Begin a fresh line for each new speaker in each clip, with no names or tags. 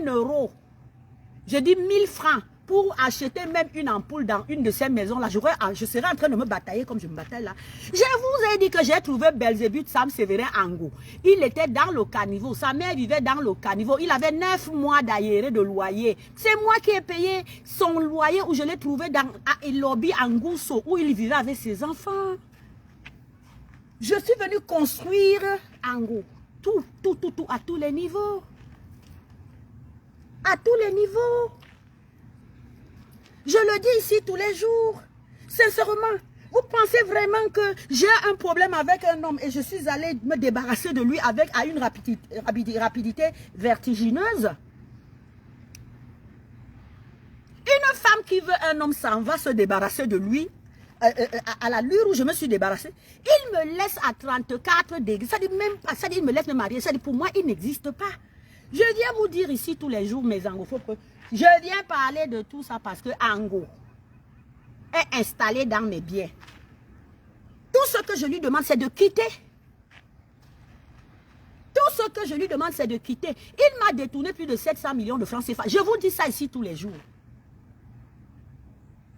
1 €. Je dis 1000 francs pour acheter même une ampoule dans une de ces maisons-là. Je serais en train de me batailler comme je me bataille là. Je vous ai dit que j'ai trouvé Belzébuth Sam Sévérin Ango. Il était dans le caniveau. Sa mère vivait dans le caniveau. Il avait 9 mois d'aéré de loyer. C'est moi qui ai payé son loyer où je l'ai trouvé dans Lobby Angousso où il vivait avec ses enfants. Je suis venue construire Ango. Tout, à tous les niveaux. À tous les niveaux. Je le dis ici tous les jours. Sincèrement, vous pensez vraiment que j'ai un problème avec un homme et je suis allée me débarrasser de lui à une rapidité vertigineuse? Une femme qui veut un homme s'en va se débarrasser de lui à l'allure où je me suis débarrassée. Il me laisse à 34 degrés. Ça dit même pas, ça dit il me laisse me marier. Ça dit pour moi, il n'existe pas. Je viens vous dire ici tous les jours, mes angophobes, que je viens parler de tout ça parce que Ango est installé dans mes biens. Tout ce que je lui demande, c'est de quitter. Tout ce que je lui demande, c'est de quitter. Il m'a détourné plus de 700 millions de francs CFA. Je vous dis ça ici tous les jours.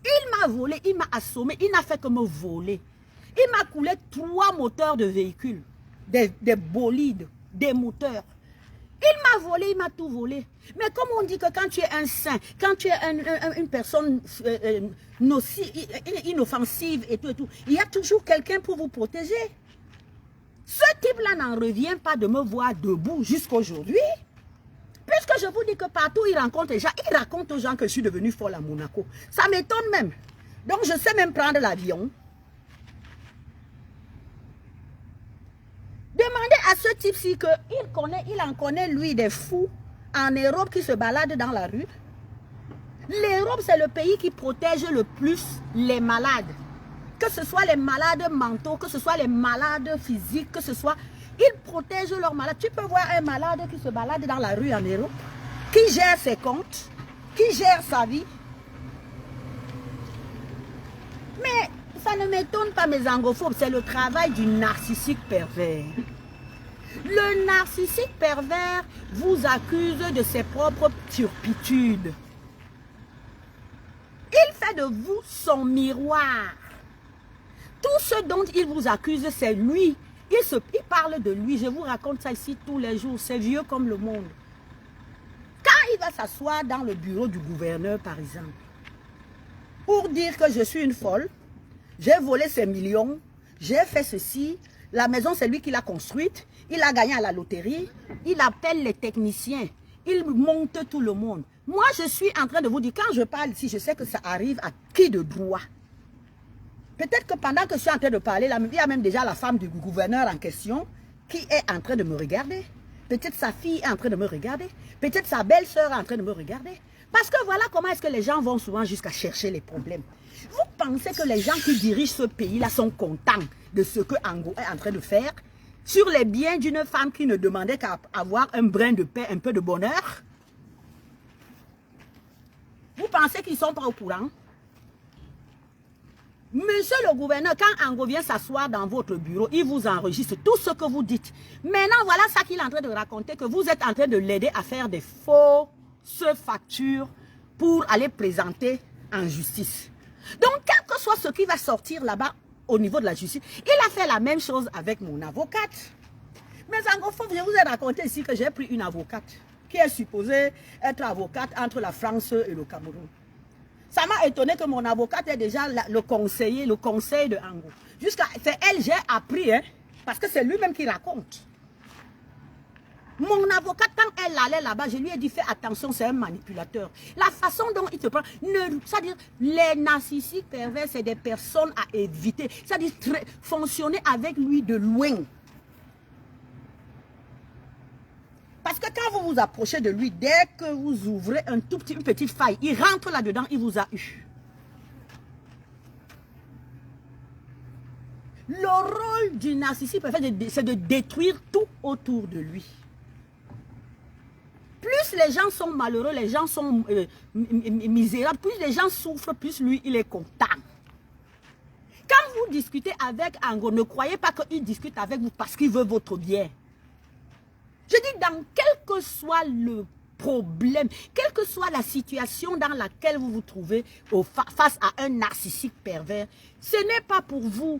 Il m'a volé, il m'a assommé, il n'a fait que me voler. Il m'a coulé 3 moteurs de véhicules, des bolides, des moteurs. Il m'a volé, il m'a tout volé. Mais comme on dit que quand tu es un saint, quand tu es une personne inoffensive et tout, il y a toujours quelqu'un pour vous protéger. Ce type-là n'en revient pas de me voir debout jusqu'aujourd'hui. Puisque je vous dis que partout il rencontre les gens, il raconte aux gens que je suis devenue folle à Monaco. Ça m'étonne même. Donc je sais même prendre l'avion. Demandez à ce type-ci qu'il en connaît, lui, des fous en Europe qui se baladent dans la rue. L'Europe, c'est le pays qui protège le plus les malades. Que ce soit les malades mentaux, que ce soit les malades physiques, que ce soit... Ils protègent leurs malades. Tu peux voir un malade qui se balade dans la rue en Europe, qui gère ses comptes, qui gère sa vie. Mais ça ne m'étonne pas, mes angophobes, c'est le travail du narcissique pervers. Le narcissique pervers vous accuse de ses propres turpitudes. Il fait de vous son miroir. Tout ce dont il vous accuse, c'est lui. Il parle de lui. Je vous raconte ça ici tous les jours. C'est vieux comme le monde. Quand il va s'asseoir dans le bureau du gouverneur, par exemple, pour dire que je suis une folle, j'ai volé ses millions, j'ai fait ceci, la maison c'est lui qui l'a construite, il a gagné à la loterie, il appelle les techniciens, il monte tout le monde. Moi je suis en train de vous dire, quand je parle ici, je sais que ça arrive à qui de droit. Peut-être que pendant que je suis en train de parler, là, il y a même déjà la femme du gouverneur en question qui est en train de me regarder. Peut-être sa fille est en train de me regarder. Peut-être sa belle-sœur est en train de me regarder. Parce que voilà comment est-ce que les gens vont souvent jusqu'à chercher les problèmes. Vous pensez que les gens qui dirigent ce pays-là sont contents de ce que Ango est en train de faire sur les biens d'une femme qui ne demandait qu'à avoir un brin de paix, un peu de bonheur? Vous pensez qu'ils ne sont pas au courant? Monsieur le gouverneur, quand Ango vient s'asseoir dans votre bureau, il vous enregistre tout ce que vous dites. Maintenant, voilà ça qu'il est en train de raconter, que vous êtes en train de l'aider à faire des fausses factures pour aller présenter en justice. Donc, quel que soit ce qui va sortir là-bas au niveau de la justice, il a fait la même chose avec mon avocate. Mais Ango, je vous ai raconté ici que j'ai pris une avocate qui est supposée être avocate entre la France et le Cameroun. Ça m'a étonné que mon avocate est déjà le conseil de Ango. C'est elle, j'ai appris, hein, parce que c'est lui-même qui raconte. Mon avocate, quand elle allait là-bas, je lui ai dit, fais attention, c'est un manipulateur. La façon dont il te prend, c'est-à-dire, les narcissiques pervers, c'est des personnes à éviter. C'est-à-dire, fonctionner avec lui de loin. Parce que quand vous vous approchez de lui, dès que vous ouvrez une petite faille, il rentre là-dedans, il vous a eu. Le rôle du narcissique, c'est de détruire tout autour de lui. Plus les gens sont malheureux, les gens sont misérables, plus les gens souffrent, plus lui, il est content. Quand vous discutez avec Ango, ne croyez pas qu'il discute avec vous parce qu'il veut votre bien. Je dis, dans quel que soit le problème, quelle que soit la situation dans laquelle vous vous trouvez face à un narcissique pervers, ce n'est pas pour vous.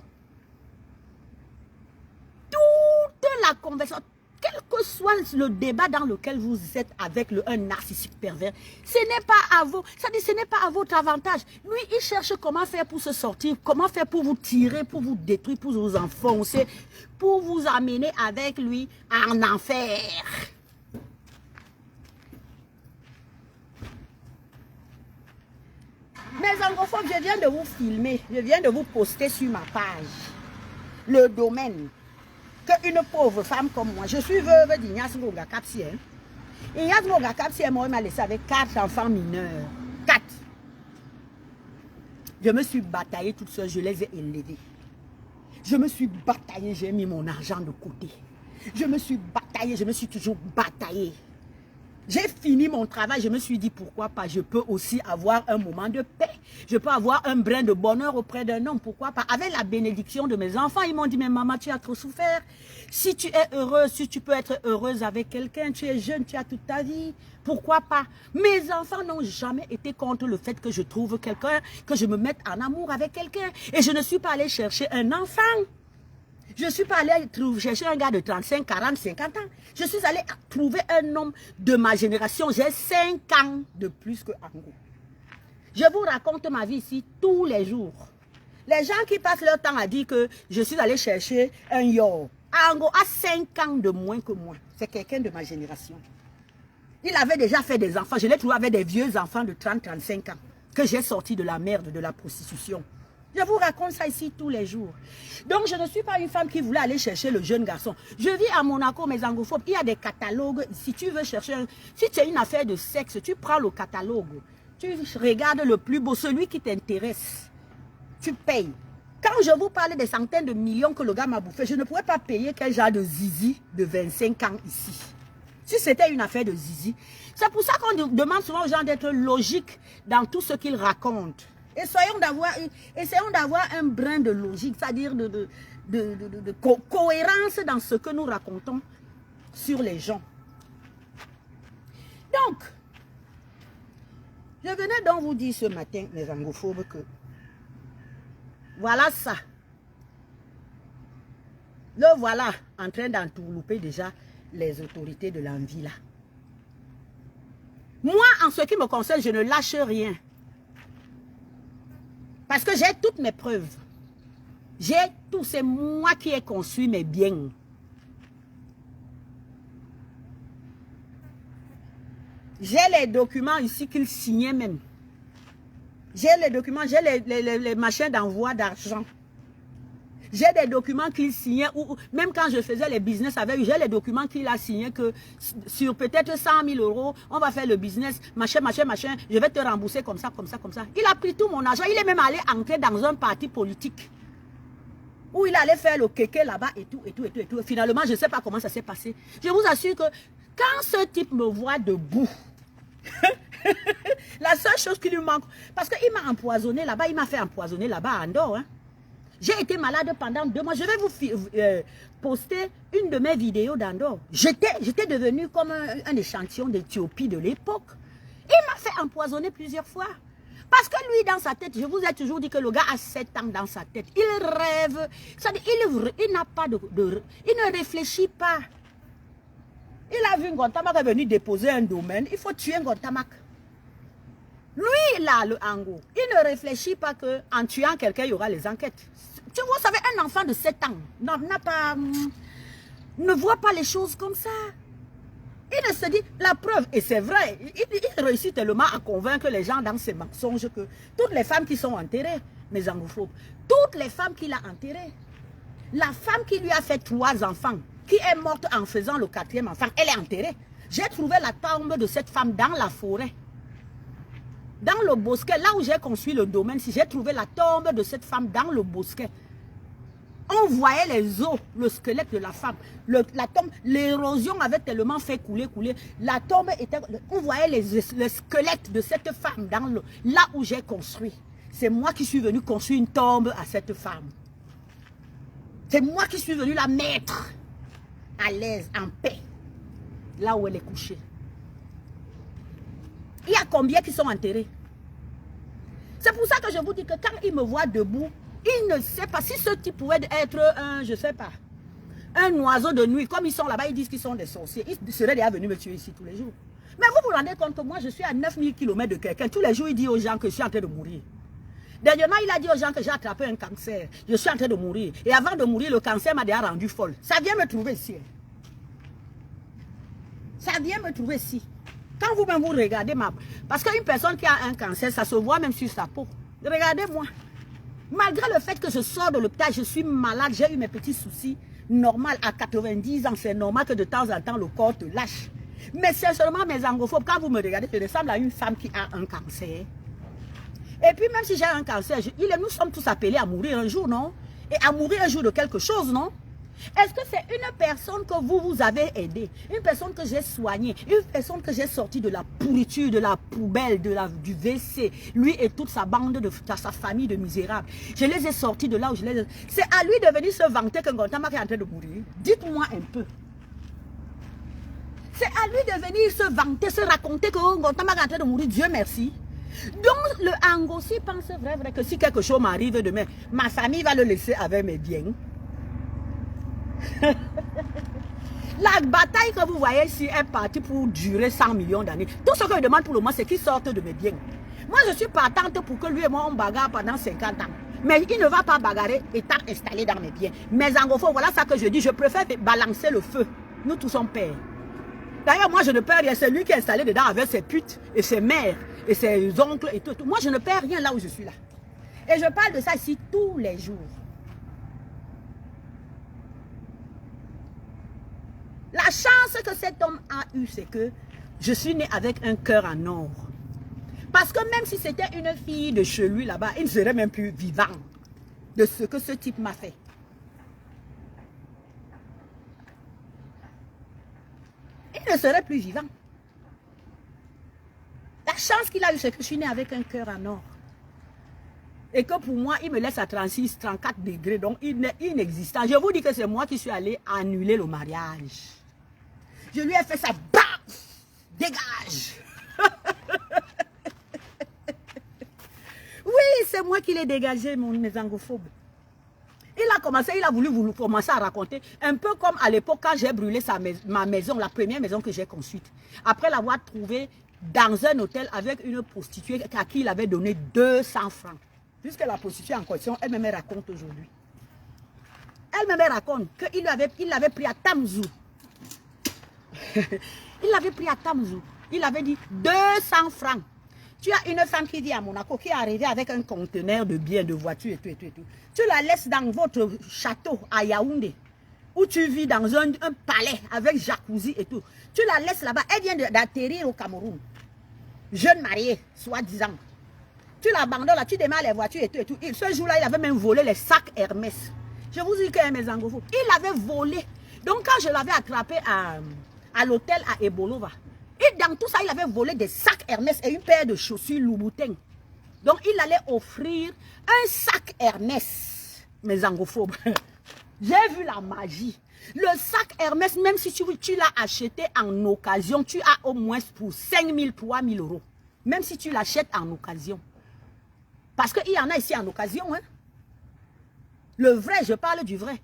Toute la conversation, quel que soit le débat dans lequel vous êtes avec un narcissique pervers, ce n'est pas à vous, ça dit ce n'est pas à votre avantage. Lui, il cherche comment faire pour se sortir, comment faire pour vous tirer, pour vous détruire, pour vous enfoncer, pour vous amener avec lui en enfer. Mes anglophones, je viens de vous filmer, je viens de vous poster sur ma page le domaine qu'une pauvre femme comme moi, je suis veuve d'Ignace Ngoga Kapsi. Ignace Ngoga Kapsi, moi, il m'a laissé avec 4 enfants mineurs. 4. Je me suis bataillée toute seule, je les ai élevés. Je me suis bataillée, j'ai mis mon argent de côté. Je me suis bataillée, je me suis toujours bataillée. J'ai fini mon travail, je me suis dit pourquoi pas, je peux aussi avoir un moment de paix. Je peux avoir un brin de bonheur auprès d'un homme, pourquoi pas. Avec la bénédiction de mes enfants, ils m'ont dit, mais maman, tu as trop souffert. Si tu es heureuse, si tu peux être heureuse avec quelqu'un, tu es jeune, tu as toute ta vie, pourquoi pas. Mes enfants n'ont jamais été contre le fait que je trouve quelqu'un, que je me mette en amour avec quelqu'un. Et je ne suis pas allée chercher un enfant. Je ne suis pas allée chercher un gars de 35, 40, 50 ans. Je suis allée trouver un homme de ma génération. J'ai 5 ans de plus que Ango. Je vous raconte ma vie ici tous les jours. Les gens qui passent leur temps à dire que je suis allée chercher un yo. Ango a 5 ans de moins que moi. C'est quelqu'un de ma génération. Il avait déjà fait des enfants. Je l'ai trouvé avec des vieux enfants de 30, 35 ans que j'ai sortis de la merde, de la prostitution. Je vous raconte ça ici tous les jours. Donc, je ne suis pas une femme qui voulait aller chercher le jeune garçon. Je vis à Monaco, mes anglophobes. Il y a des catalogues. Si tu veux chercher, si tu as une affaire de sexe, tu prends le catalogue. Tu regardes le plus beau, celui qui t'intéresse. Tu payes. Quand je vous parle des centaines de millions que le gars m'a bouffé, je ne pourrais pas payer quel genre de zizi de 25 ans ici. Si c'était une affaire de zizi. C'est pour ça qu'on demande souvent aux gens d'être logiques dans tout ce qu'ils racontent. Essayons d'avoir un brin de logique, c'est-à-dire de cohérence dans ce que nous racontons sur les gens. Donc, je venais donc vous dire ce matin, les angophobes, que voilà ça. Le voilà en train d'entourlouper déjà les autorités de l'envie là. Moi, en ce qui me concerne, je ne lâche rien. Parce que j'ai toutes mes preuves. J'ai tout, c'est moi qui ai construit mes biens. J'ai les documents ici qu'il signait même. J'ai les documents, j'ai les machins d'envoi d'argent. J'ai des documents qu'il signait, ou même quand je faisais les business avec lui, j'ai les documents qu'il a signés que sur peut-être 100 000 €, on va faire le business, machin, je vais te rembourser comme ça, comme ça, comme ça. Il a pris tout mon argent, il est même allé entrer dans un parti politique où il allait faire le kéké là-bas et tout. Finalement, je ne sais pas comment ça s'est passé. Je vous assure que quand ce type me voit debout, la seule chose qui lui manque, parce qu'il m'a empoisonné là-bas, il m'a fait empoisonner là-bas à Andorre, hein. J'ai été malade pendant 2 mois. Je vais vous poster une de mes vidéos d'Andorre. J'étais devenue comme un échantillon d'Éthiopie de l'époque. Il m'a fait empoisonner plusieurs fois. Parce que lui, dans sa tête, je vous ai toujours dit que le gars a 7 ans dans sa tête. Il rêve. Il n'a pas il ne réfléchit pas. Il a vu Ngontamack est venu déposer un domaine. Il faut tuer Ngontamack. Lui, là, le Ango, il ne réfléchit pas qu'en tuant quelqu'un, il y aura les enquêtes. Tu vois, vous savez, un enfant de 7 ans ne voit pas les choses comme ça. Il se dit, la preuve, et c'est vrai, il réussit tellement à convaincre les gens dans ses mensonges que toutes les femmes qui sont enterrées, mes angophobes, toutes les femmes qu'il a enterrées, la femme qui lui a fait 3 enfants, qui est morte en faisant le 4e enfant, elle est enterrée. J'ai trouvé la tombe de cette femme dans la forêt. Dans le bosquet, là où j'ai construit le domaine, si j'ai trouvé la tombe de cette femme dans le bosquet, on voyait les os, le squelette de la femme. La tombe, l'érosion avait tellement fait couler. La tombe était, on voyait le squelette de cette femme dans là où j'ai construit. C'est moi qui suis venu construire une tombe à cette femme. C'est moi qui suis venu la mettre à l'aise, en paix, là où elle est couchée. Il y a combien qui sont enterrés? C'est pour ça que je vous dis que quand il me voit debout, il ne sait pas si ce type pouvait être un, je ne sais pas, un oiseau de nuit. Comme ils sont là-bas, ils disent qu'ils sont des sorciers. Ils seraient déjà venus me tuer ici tous les jours. Mais vous vous rendez compte que moi, je suis à 9000 km de quelqu'un. Tous les jours, il dit aux gens que je suis en train de mourir. Dernièrement, il a dit aux gens que j'ai attrapé un cancer. Je suis en train de mourir. Et avant de mourir, le cancer m'a déjà rendu folle. Ça vient me trouver ici. Ça vient me trouver ici. Quand vous-même vous regardez ma... Parce qu'une personne qui a un cancer, ça se voit même sur sa peau. Regardez-moi. Malgré le fait que je sors de l'hôpital, je suis malade, j'ai eu mes petits soucis. Normal, à 90 ans, c'est normal que de temps en temps, le corps te lâche. Mais c'est seulement mes angophobes. Quand vous me regardez, je ressemble à une femme qui a un cancer. Et puis même si j'ai un cancer, nous sommes tous appelés à mourir un jour, non? Et à mourir un jour de quelque chose, non? Est-ce que c'est une personne que vous avez aidée, une personne que j'ai soignée, une personne que j'ai sortie de la pourriture, de la poubelle, du WC, lui et toute sa bande, sa famille de misérables. Je les ai sortis de là où je les ai... C'est à lui de venir se vanter que Ngontama est en train de mourir. Dites-moi un peu. C'est à lui de venir se vanter, se raconter que Ngontama est en train de mourir. Dieu merci. Donc le Angossi pense vrai que si quelque chose m'arrive demain, ma famille va le laisser avec mes biens. La bataille que vous voyez ici est partie pour durer 100 millions d'années. Tout ce que je demande pour le moment, c'est qu'il sorte de mes biens. Moi, je suis partante pour que lui et moi, on bagarre pendant 50 ans. Mais il ne va pas bagarrer étant installé dans mes biens. Mais en gros, voilà ça que je dis. Je préfère balancer le feu. Nous tous sommes pères. D'ailleurs, moi, je ne perds rien. C'est lui qui est installé dedans avec ses putes et ses mères et ses oncles et tout. Moi, je ne perds rien là où je suis là. Et je parle de ça ici tous les jours. La chance que cet homme a eue, c'est que je suis née avec un cœur en or. Parce que même si c'était une fille de chez lui là-bas, il ne serait même plus vivant de ce que ce type m'a fait. Il ne serait plus vivant. La chance qu'il a eue, c'est que je suis née avec un cœur en or. Et que pour moi, il me laisse à 36, 34 degrés. Donc, il est inexistant. Je vous dis que c'est moi qui suis allé annuler le mariage. Je lui ai fait ça. Bam! Dégage! Oui, c'est moi qui l'ai dégagé, mes angophobes. Il a commencé, il a voulu commencer à raconter. Un peu comme à l'époque, quand j'ai brûlé ma maison, la première maison que j'ai construite. Après l'avoir trouvée dans un hôtel avec une prostituée à qui il avait donné 200 francs. Puisque la prostituée en question, elle me raconte aujourd'hui. Elle me raconte qu'il l'avait pris à Tamzou. Il l'avait pris à Tamzou. Il avait dit 200 francs. Tu as une femme qui vit à Monaco, qui est arrivée avec un conteneur de biens, de voitures et tout, et tout, et tout. Tu la laisses dans votre château à Yaoundé, où tu vis dans un palais avec jacuzzi et tout. Tu la laisses là-bas. Elle vient d'atterrir au Cameroun. Jeune mariée, soi-disant. Tu l'abandonnes là, tu démarres les voitures et tout, et tout. Et ce jour-là, il avait même volé les sacs Hermès. Je vous dis que mes angophobes, il avait volé. Donc quand je l'avais attrapé à l'hôtel à Ebolova, et dans tout ça, il avait volé des sacs Hermès et une paire de chaussures Louboutin. Donc il allait offrir un sac Hermès, mes angophobes. J'ai vu la magie. Le sac Hermès, même si tu l'as acheté en occasion, tu as au moins pour 5 000, 3 000 euros. Même si tu l'achètes en occasion. Parce qu'il y en a ici en occasion. Hein. Le vrai, je parle du vrai.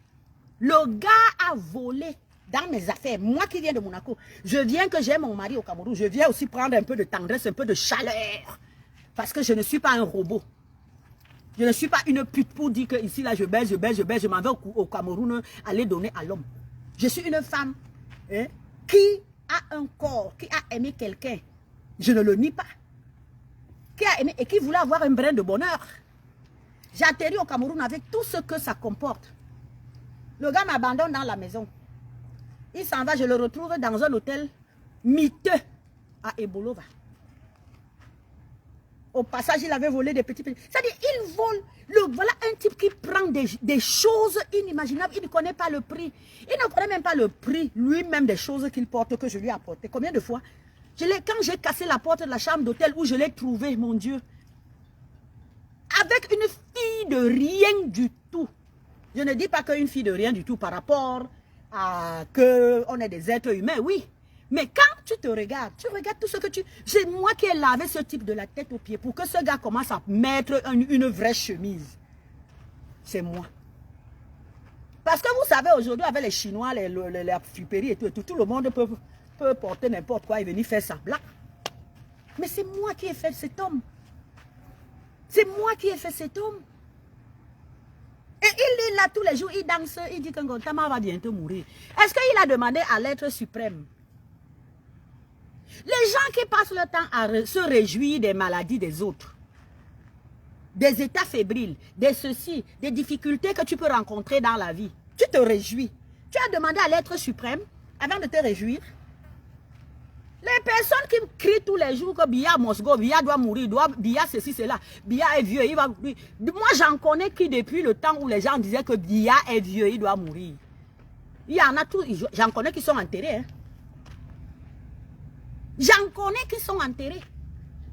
Le gars a volé dans mes affaires. Moi qui viens de Monaco, je viens que j'ai mon mari au Cameroun. Je viens aussi prendre un peu de tendresse, un peu de chaleur. Parce que je ne suis pas un robot. Je ne suis pas une pute pour dire que ici, là, je baise, je m'en vais au Cameroun aller donner à l'homme. Je suis une femme hein, qui a un corps, qui a aimé quelqu'un. Je ne le nie pas. Qui a aimé et qui voulait avoir un brin de bonheur. J'ai atterri au Cameroun avec tout ce que ça comporte. Le gars m'abandonne dans la maison. Il s'en va, je le retrouve dans un hôtel miteux à Ebolova. Au passage, il avait volé des petits. C'est-à-dire, il vole. Voilà un type qui prend des choses inimaginables. Il ne connaît pas le prix. Il ne connaît même pas le prix lui-même des choses qu'il porte, que je lui ai apporté. Combien de fois? Quand j'ai cassé la porte de la chambre d'hôtel où je l'ai trouvé, mon Dieu, avec une fille de rien du tout. Je ne dis pas qu'une fille de rien du tout par rapport à qu'on est des êtres humains, oui. Mais quand tu te regardes, tu regardes tout ce que tu... C'est moi qui ai lavé ce type de la tête aux pieds pour que ce gars commence à mettre une vraie chemise. C'est moi. Parce que vous savez, aujourd'hui, avec les Chinois, la friperie et tout le monde peut porter n'importe quoi et venir faire ça. Là. Mais c'est moi qui ai fait cet homme. C'est moi qui ai fait cet homme. Et il est là tous les jours, il danse, il dit que Ngontama va bientôt mourir. Est-ce qu'il a demandé à l'être suprême? Les gens qui passent le temps à se réjouir des maladies des autres, des états fébriles, des ceci, des difficultés que tu peux rencontrer dans la vie, tu te réjouis. Tu as demandé à l'être suprême avant de te réjouir. Les personnes qui crient tous les jours que Biya Mosgo, Biya doit mourir, Biya ceci, cela, Biya est vieux, il va mourir. Moi, j'en connais qui depuis le temps où les gens disaient que Biya est vieux, il doit mourir. Il y en a tous, j'en connais qui sont enterrés. Hein. J'en connais qui sont enterrés.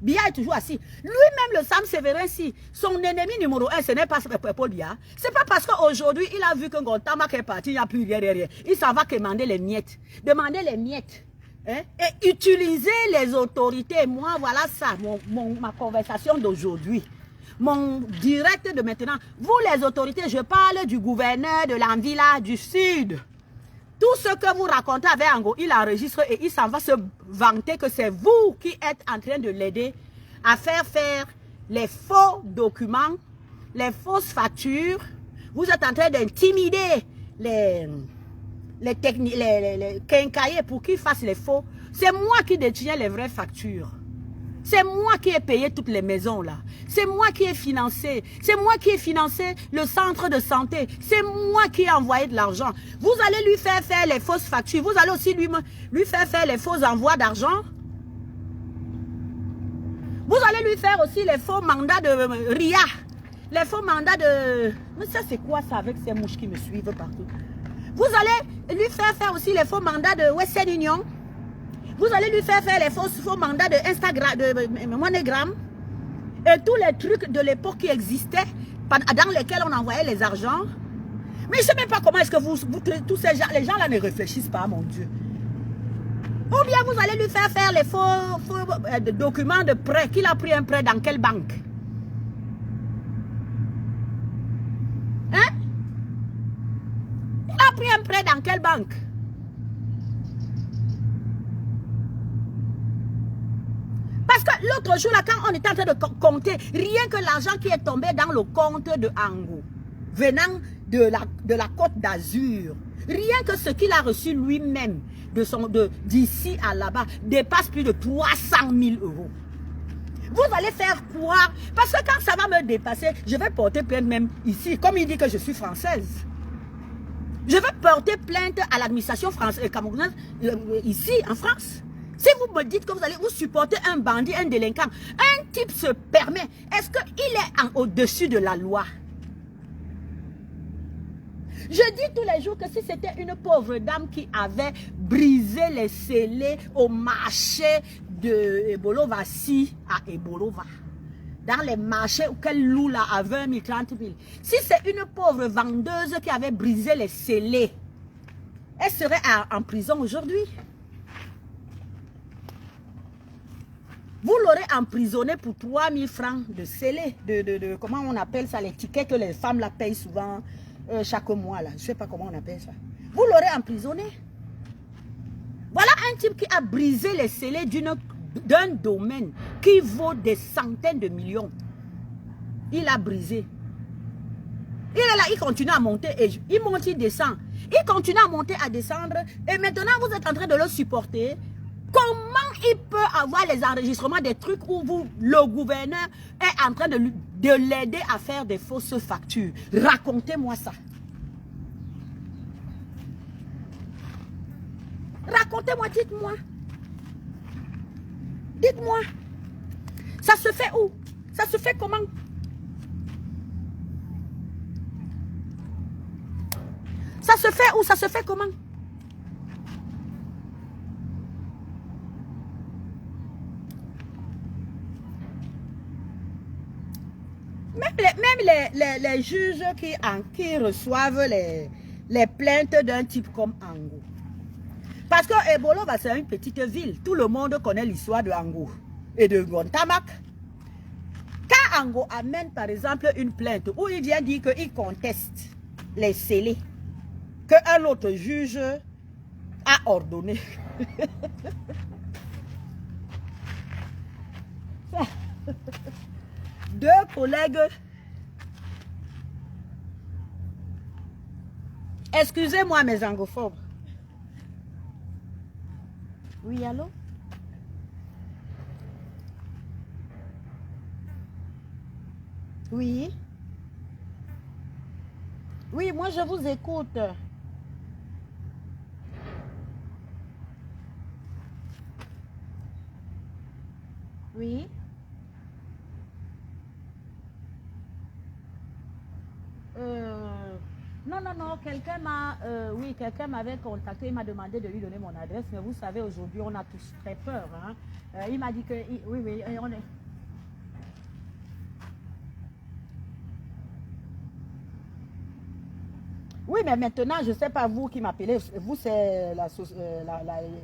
Biya est toujours assis. Lui-même, le Sam Sévérin, si son ennemi numéro 1, ce n'est pas Paul Biya. C'est pas parce qu'aujourd'hui, il a vu que Ngontama est parti, il n'y a plus rien derrière. Il s'en va demander les miettes. Demander les miettes. Hein? Et utiliser les autorités. Moi, voilà ça, ma conversation d'aujourd'hui. Mon direct de maintenant. Vous, les autorités, je parle du gouverneur de l'Anvila du Sud. Tout ce que vous racontez avec Ango, il enregistre et il s'en va se vanter que c'est vous qui êtes en train de l'aider à faire les faux documents, les fausses factures. Vous êtes en train d'intimider les quincaillers pour qu'ils fassent les faux. C'est moi qui détiens les vraies factures. C'est moi qui ai payé toutes les maisons là. C'est moi qui ai financé. C'est moi qui ai financé le centre de santé. C'est moi qui ai envoyé de l'argent. Vous allez lui faire les fausses factures. Vous allez aussi lui faire les faux envois d'argent. Vous allez lui faire aussi les faux mandats de RIA. Les faux mandats de... Mais ça c'est quoi ça avec ces mouches qui me suivent partout? Vous allez lui faire aussi les faux mandats de Western Union. Vous allez lui faire les faux mandats de Instagram, de MoneyGram. Et tous les trucs de l'époque qui existaient, dans lesquels on envoyait les argents. Mais je ne sais même pas comment est-ce que tous ces gens, les gens là ne réfléchissent pas, mon Dieu. Ou bien vous allez lui faire les faux documents de prêt. Qu'il a pris un prêt dans quelle banque? Hein? Il a pris un prêt dans quelle banque? Parce que l'autre jour, là, quand on était en train de compter, rien que l'argent qui est tombé dans le compte de Ango, venant de la Côte d'Azur, rien que ce qu'il a reçu lui-même d'ici à là-bas, dépasse plus de 300 000 €. Vous allez faire croire, parce que quand ça va me dépasser, je vais porter plainte même ici, comme il dit que je suis française. Je vais porter plainte à l'administration française, camerounaise, ici, en France. Si vous me dites que vous allez vous supporter un bandit, un délinquant, un type se permet, est-ce qu'il est au-dessus de la loi? Je dis tous les jours que si c'était une pauvre dame qui avait brisé les scellés au marché de Ebolovasi à Ebolova, dans les marchés où qu'elle loue là à 20 000, 30 000, si c'est une pauvre vendeuse qui avait brisé les scellés, elle serait en prison aujourd'hui. Vous l'aurez emprisonné pour 3 000 francs de scellé, comment on appelle ça, les tickets que les femmes la payent souvent chaque mois là. Je ne sais pas comment on appelle ça. Vous l'aurez emprisonné. Voilà un type qui a brisé les scellés d'un domaine qui vaut des centaines de millions. Il a brisé. Il est là, il continue à monter, il monte, il descend. Il continue à monter, à descendre, et maintenant vous êtes en train de le supporter. Comment il peut avoir les enregistrements des trucs où le gouverneur est en train de l'aider à faire des fausses factures? Racontez-moi ça. Racontez-moi, dites-moi. Dites-moi. Ça se fait où? Ça se fait comment? Ça se fait où? Ça se fait comment? Même les juges qui reçoivent les plaintes d'un type comme Ango. Parce que Ebolo, bah, c'est une petite ville. Tout le monde connaît l'histoire de Ango et de Gontamak. Quand Ango amène, par exemple, une plainte où il vient dire qu'il conteste les scellés, qu'un autre juge a ordonné. Deux collègues. Excusez-moi, mes angophobes. Oui, allô? Oui. Oui, moi je vous écoute. Oui. Non, quelqu'un m'a, oui, quelqu'un m'avait contacté, il m'a demandé de lui donner mon adresse, mais vous savez, aujourd'hui, on a tous très peur, hein. Il m'a dit que, oui, on est... Oui, mais maintenant, je ne sais pas vous qui m'appelez, vous, c'est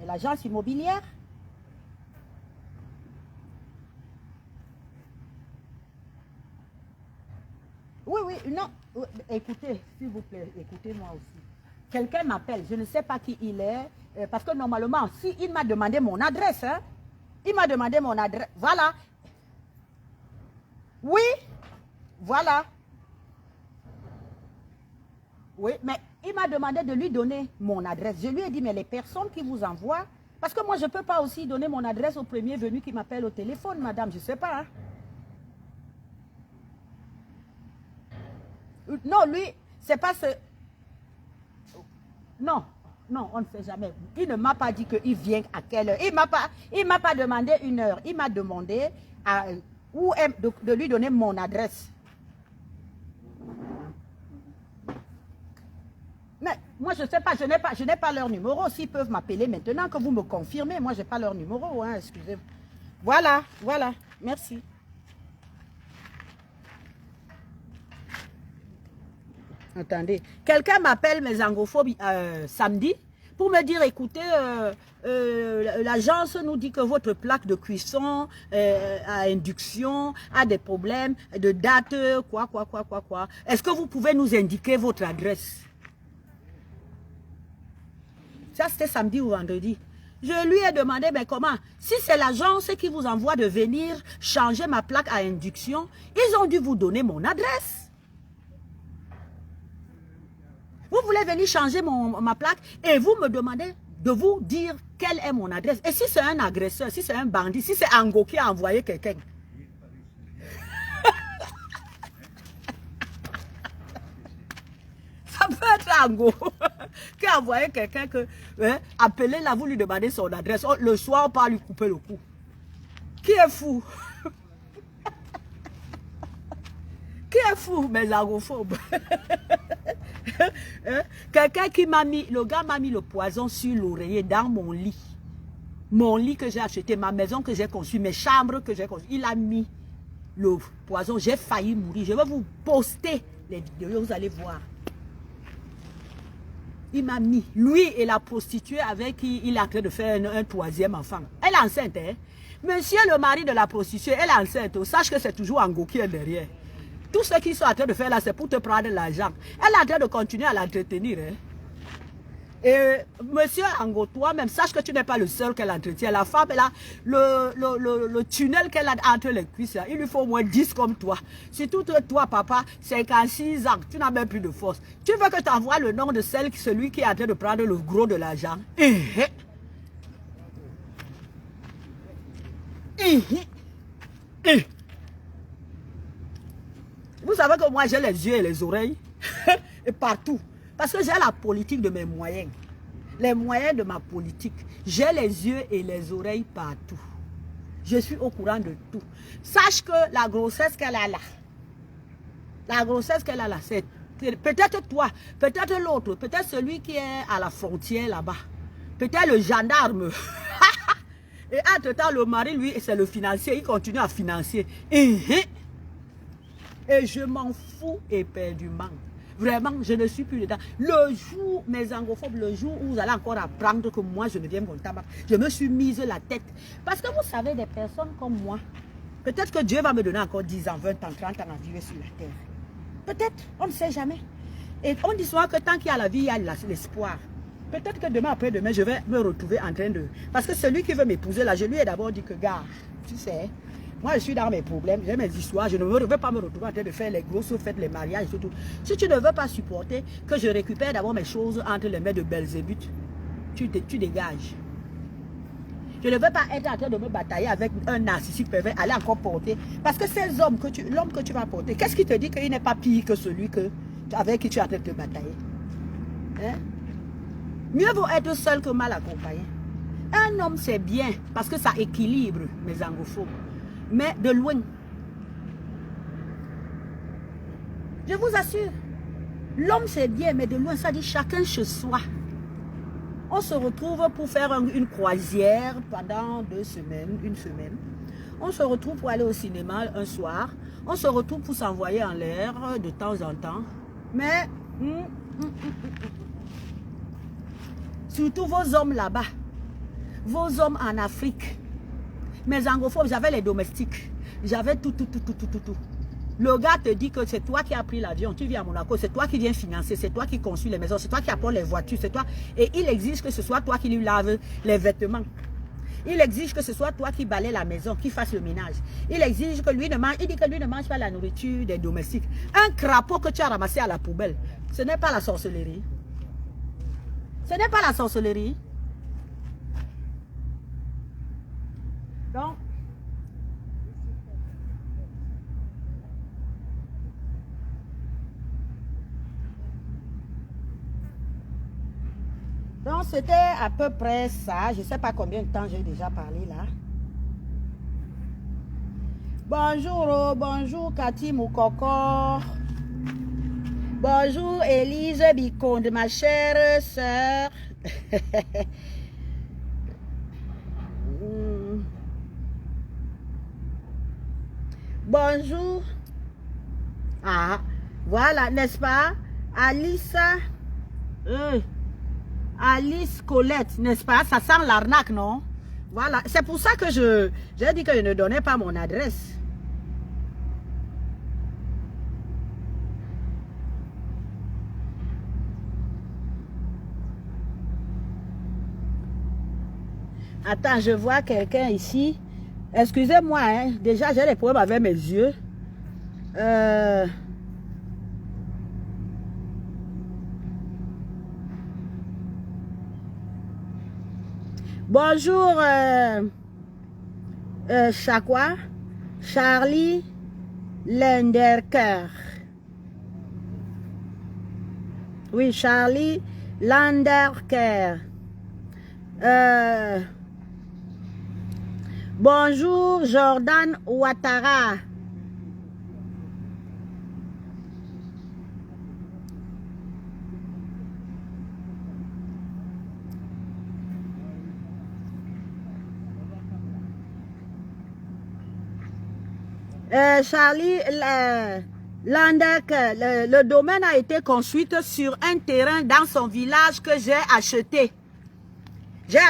l'agence immobilière? Oui, non, écoutez, s'il vous plaît, écoutez-moi aussi. Quelqu'un m'appelle, je ne sais pas qui il est, parce que normalement, si il m'a demandé mon adresse, hein, il m'a demandé mon adresse, voilà. Oui, voilà. Oui, mais il m'a demandé de lui donner mon adresse. Je lui ai dit, mais les personnes qui vous envoient, parce que moi, je ne peux pas aussi donner mon adresse au premier venu qui m'appelle au téléphone, madame, je ne sais pas. Hein. Non, lui, c'est pas ce... Non, on ne sait jamais. Il ne m'a pas dit qu'il vient à quelle heure. Il m'a pas demandé une heure. Il m'a demandé de lui donner mon adresse. Mais moi, je ne sais pas, je n'ai pas leur numéro. S'ils peuvent m'appeler maintenant, que vous me confirmez, moi, je n'ai pas leur numéro, hein, excusez-moi. Voilà, merci. Attendez, quelqu'un m'appelle mes angophobes samedi pour me dire, écoutez, l'agence nous dit que votre plaque de cuisson à induction a des problèmes de date, quoi. Est-ce que vous pouvez nous indiquer votre adresse? Ça, c'était samedi ou vendredi. Je lui ai demandé, mais comment? Si c'est l'agence qui vous envoie de venir changer ma plaque à induction, ils ont dû vous donner mon adresse. Vous voulez venir changer ma plaque et vous me demandez de vous dire quelle est mon adresse. Et si c'est un agresseur, si c'est un bandit, si c'est Ango qui a envoyé quelqu'un. Ça peut être Ango qui a envoyé quelqu'un que, appelez-la, vous lui demandez son adresse. Le soir, on part lui couper le cou. Qui est fou? Qui est fou, mes agophobes? Quelqu'un qui m'a mis, le gars m'a mis le poison sur l'oreiller dans mon lit. Mon lit que j'ai acheté, ma maison que j'ai conçue, mes chambres que j'ai conçues. Il a mis le poison, j'ai failli mourir. Je vais vous poster les vidéos, vous allez voir. Il m'a mis, lui et la prostituée avec qui il est en train de faire un troisième enfant. Elle est enceinte, hein? Monsieur le mari de la prostituée, elle est enceinte. Sache que c'est toujours Ango qui est derrière. Tout ce qu'ils sont en train de faire là, c'est pour te prendre l'argent. Elle est en train de continuer à l'entretenir. Hein? Et monsieur Ango, toi-même, sache que tu n'es pas le seul qu'elle entretient. La femme, elle a le tunnel qu'elle a entre les cuisses. Là, il lui faut au moins 10 comme toi. Surtout toi, papa, 56 ans, tu n'as même plus de force. Tu veux que tu envoies le nom de celui qui est en train de prendre le gros de l'argent. Vous savez que moi, j'ai les yeux et les oreilles et partout. Parce que j'ai la politique de mes moyens. Les moyens de ma politique. J'ai les yeux et les oreilles partout. Je suis au courant de tout. Sache que la grossesse qu'elle a là, c'est peut-être toi, peut-être l'autre, peut-être celui qui est à la frontière là-bas. Peut-être le gendarme. Et entre-temps, le mari, lui, c'est le financier. Il continue à financer. Et je m'en fous éperdument. Vraiment, je ne suis plus dedans. Le jour, mes anglophobes, le jour où vous allez encore apprendre que moi, je ne viens mon tabac, je me suis mise la tête. Parce que vous savez, des personnes comme moi, peut-être que Dieu va me donner encore 10 ans, 20 ans, 30 ans à vivre sur la terre. Peut-être, on ne sait jamais. Et on dit souvent que tant qu'il y a la vie, il y a l'espoir. Peut-être que demain, après-demain, je vais me retrouver en train de... Parce que celui qui veut m'épouser, là, je lui ai d'abord dit que, gars, tu sais... Moi, je suis dans mes problèmes, j'ai mes histoires, je ne veux pas me retrouver en train de faire les grosses fêtes, les mariages et tout. Si tu ne veux pas supporter que je récupère d'abord mes choses entre les mains de Belzébuth, tu dégages. Je ne veux pas être en train de me batailler avec un narcissique pervers, aller encore porter. Parce que ces hommes, l'homme que tu vas porter, qu'est-ce qui te dit qu'il n'est pas pire que celui avec qui tu es en train de te batailler? Hein? Mieux vaut être seul que mal accompagné. Un homme, c'est bien, parce que ça équilibre mes angophobes. Mais de loin. Je vous assure, l'homme c'est bien, mais de loin, ça dit chacun chez soi. On se retrouve pour faire une croisière pendant 2 semaines, 1 semaine. On se retrouve pour aller au cinéma un soir. On se retrouve pour s'envoyer en l'air de temps en temps. Mais, surtout vos hommes là-bas, vos hommes en Afrique, mes anglophones, j'avais les domestiques. J'avais tout. Le gars te dit que c'est toi qui as pris l'avion, tu viens à Monaco, c'est toi qui viens financer, c'est toi qui construis les maisons, c'est toi qui apporte les voitures, c'est toi. Et il exige que ce soit toi qui lui lave les vêtements. Il exige que ce soit toi qui balaye la maison, qui fasse le ménage. Il exige que lui ne mange, il dit que lui ne mange pas la nourriture des domestiques. Un crapaud que tu as ramassé à la poubelle, ce n'est pas la sorcellerie. Ce n'est pas la sorcellerie. Donc, c'était à peu près ça. Je ne sais pas combien de temps j'ai déjà parlé là. Bonjour, bonjour Cathy Moukoko. Bonjour Élise Biconde, ma chère sœur. Bonjour. Ah, voilà, n'est-ce pas? Alice Colette, n'est-ce pas? Ça sent l'arnaque, non? Voilà, c'est pour ça que j'ai dit que je ne donnais pas mon adresse. Attends, je vois quelqu'un ici. Excusez-moi, hein. Déjà j'ai des problèmes avec mes yeux. Bonjour, Charlie Landerker. Oui, Charlie Landerker. Bonjour, Jordan Ouattara. Charlie Landek, le domaine a été construit sur un terrain dans son village que j'ai acheté. J'ai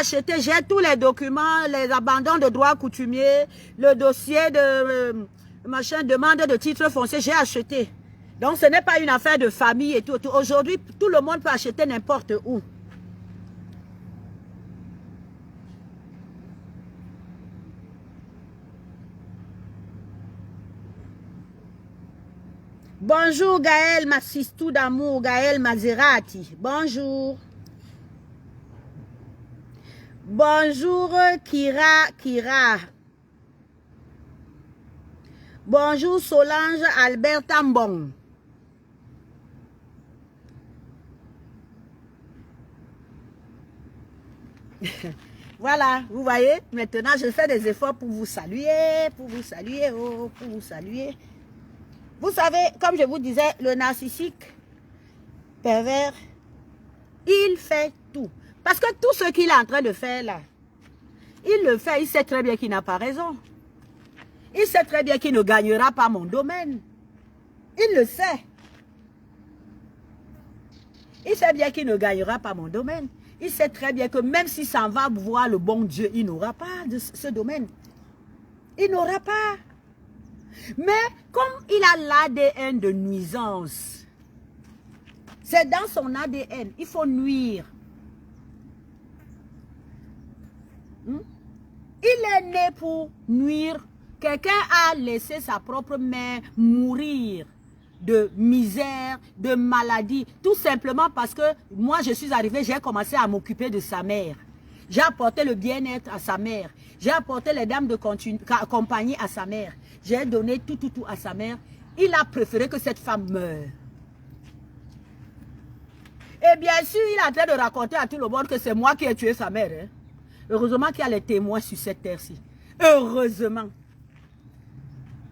tous les documents, les abandons de droits coutumiers, le dossier de demande de titre foncier, j'ai acheté. Donc ce n'est pas une affaire de famille et tout. Aujourd'hui, tout le monde peut acheter n'importe où. Bonjour Gaël Massistou d'amour, Gaël Maserati. Bonjour. Bonjour Kira. Bonjour Solange Albert Tambon. Voilà, vous voyez, maintenant je fais des efforts pour vous saluer, pour vous saluer. Vous savez, comme je vous disais, le narcissique pervers, il fait tout. Parce que tout ce qu'il est en train de faire là, il le fait, il sait très bien qu'il n'a pas raison. Il sait très bien qu'il ne gagnera pas mon domaine. Il le sait. Il sait bien qu'il ne gagnera pas mon domaine. Il sait très bien que même s'il s'en va voir le bon Dieu, il n'aura pas de ce domaine. Il n'aura pas. Mais comme il a l'ADN de nuisance, c'est dans son ADN, il faut nuire. Il est né pour nuire. Quelqu'un a laissé sa propre mère mourir de misère, de maladie, tout simplement parce que moi je suis arrivée, j'ai commencé à m'occuper de sa mère. J'ai apporté le bien-être à sa mère. J'ai apporté les dames de compagnie à sa mère. J'ai donné tout à sa mère. Il a préféré que cette femme meure. Et bien sûr, il a en train de raconter à tout le monde que c'est moi qui ai tué sa mère. Hein. Heureusement qu'il y a les témoins sur cette terre-ci. Heureusement.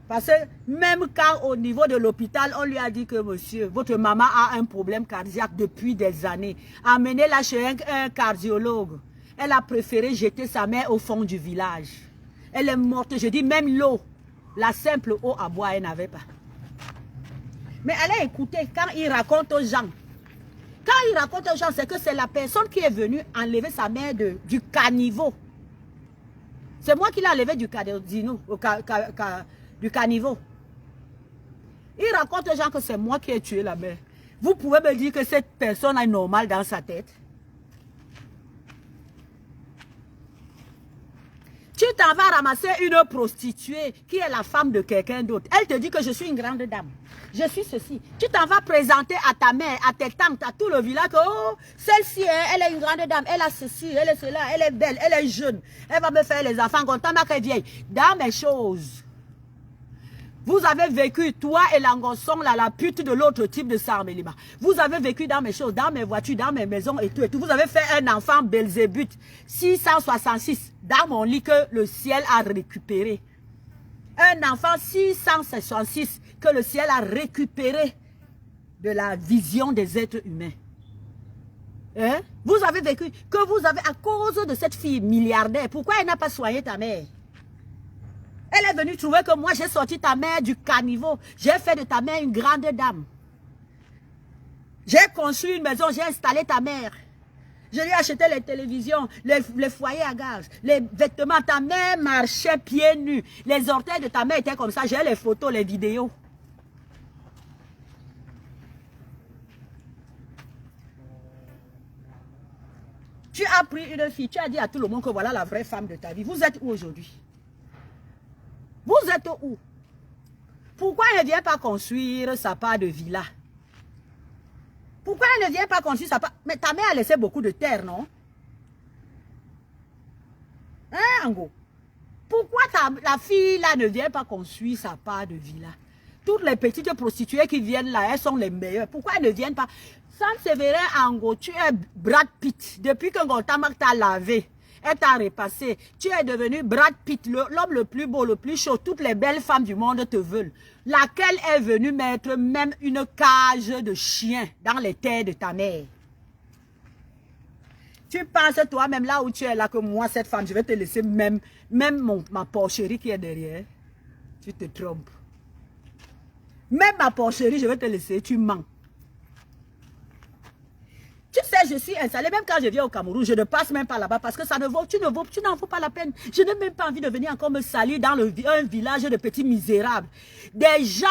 Parce que même quand au niveau de l'hôpital, on lui a dit que monsieur, votre maman a un problème cardiaque depuis des années. Amenez-la chez un cardiologue. Elle a préféré jeter sa mère au fond du village. Elle est morte. Je dis même l'eau, la simple eau à boire, elle n'avait pas. Mais allez écouter quand il raconte aux gens. Quand il raconte aux gens, c'est que c'est la personne qui est venue enlever sa mère du caniveau. C'est moi qui l'ai enlevé du caniveau. Il raconte aux gens que c'est moi qui ai tué la mère. Vous pouvez me dire que cette personne est normale dans sa tête? Tu t'en vas ramasser une prostituée qui est la femme de quelqu'un d'autre. Elle te dit que je suis une grande dame. Je suis ceci. Tu t'en vas présenter à ta mère, à tes tantes, à tout le village que oh, celle-ci, elle est une grande dame. Elle a ceci, elle est cela, elle est belle, elle est jeune. Elle va me faire les enfants quand elle est vieille. Dans mes choses. Vous avez vécu, toi et l'angosson, la pute de l'autre type de Sarmelima. Vous avez vécu dans mes choses, dans mes voitures, dans mes maisons et tout et tout. Vous avez fait un enfant Belzébuth, 666, dans mon lit que le ciel a récupéré. Un enfant 666 que le ciel a récupéré de la vision des êtres humains. Hein? Vous avez vécu, que vous avez, à cause de cette fille milliardaire, pourquoi elle n'a pas soigné ta mère? Elle est venue trouver que moi, j'ai sorti ta mère du caniveau. J'ai fait de ta mère une grande dame. J'ai construit une maison, j'ai installé ta mère. Je lui ai acheté les télévisions, les foyers à gaz, les vêtements. Ta mère marchait pieds nus. Les orteils de ta mère étaient comme ça. J'ai les photos, les vidéos. Tu as pris une fille, tu as dit à tout le monde que voilà la vraie femme de ta vie. Vous êtes où aujourd'hui? Vous êtes où? Pourquoi elle ne vient pas construire sa part de villa? Pourquoi elle ne vient pas construire sa part? Mais ta mère a laissé beaucoup de terre, non? Hein, Ango? Pourquoi la fille là ne vient pas construire sa part de villa? Toutes les petites prostituées qui viennent là, elles sont les meilleures. Pourquoi elles ne viennent pas? Saint-Séverin, Ango, tu es Brad Pitt. Depuis que Gontamak t'a lavé, elle t'a repassé. Tu es devenu Brad Pitt, l'homme le plus beau, le plus chaud. Toutes les belles femmes du monde te veulent. Laquelle est venue mettre même une cage de chien dans les terres de ta mère. Tu penses toi-même là où tu es là que moi, cette femme, je vais te laisser même ma porcherie qui est derrière. Tu te trompes. Même ma porcherie, je vais te laisser. Tu mens. Tu sais, je suis installée, même quand je viens au Cameroun, je ne passe même pas là-bas parce que ça ne vaut, tu n'en vaux pas la peine. Je n'ai même pas envie de venir encore me salir dans un village de petits misérables. Des gens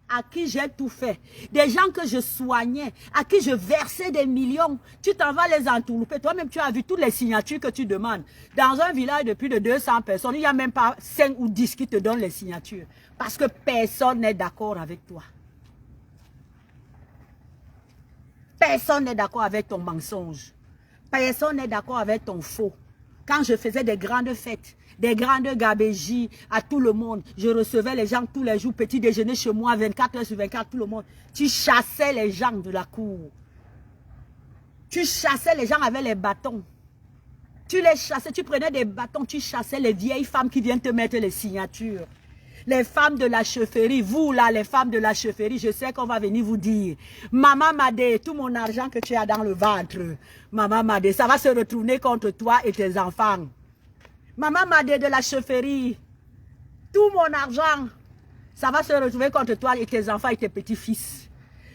à qui j'ai tout fait, des gens que je soignais, à qui je versais des millions. Tu t'en vas les entourlouper. Toi-même, tu as vu toutes les signatures que tu demandes. Dans un village de plus de 200 personnes, il n'y a même pas 5 ou 10 qui te donnent les signatures. Parce que personne n'est d'accord avec toi. Personne n'est d'accord avec ton mensonge. Personne n'est d'accord avec ton faux. Quand je faisais des grandes fêtes, des grandes gabégies à tout le monde, je recevais les gens tous les jours, petit déjeuner chez moi, 24 heures sur 24, tout le monde. Tu chassais les gens de la cour. Tu chassais les gens avec les bâtons. Tu les chassais, tu prenais des bâtons, tu chassais les vieilles femmes qui viennent te mettre les signatures. Les femmes de la chefferie, vous là, les femmes de la chefferie, je sais qu'on va venir vous dire, Maman Madé, tout mon argent que tu as dans le ventre, Maman Madé, ça va se retourner contre toi et tes enfants. Maman Madé de la chefferie, tout mon argent, ça va se retrouver contre toi et tes enfants et tes petits-fils.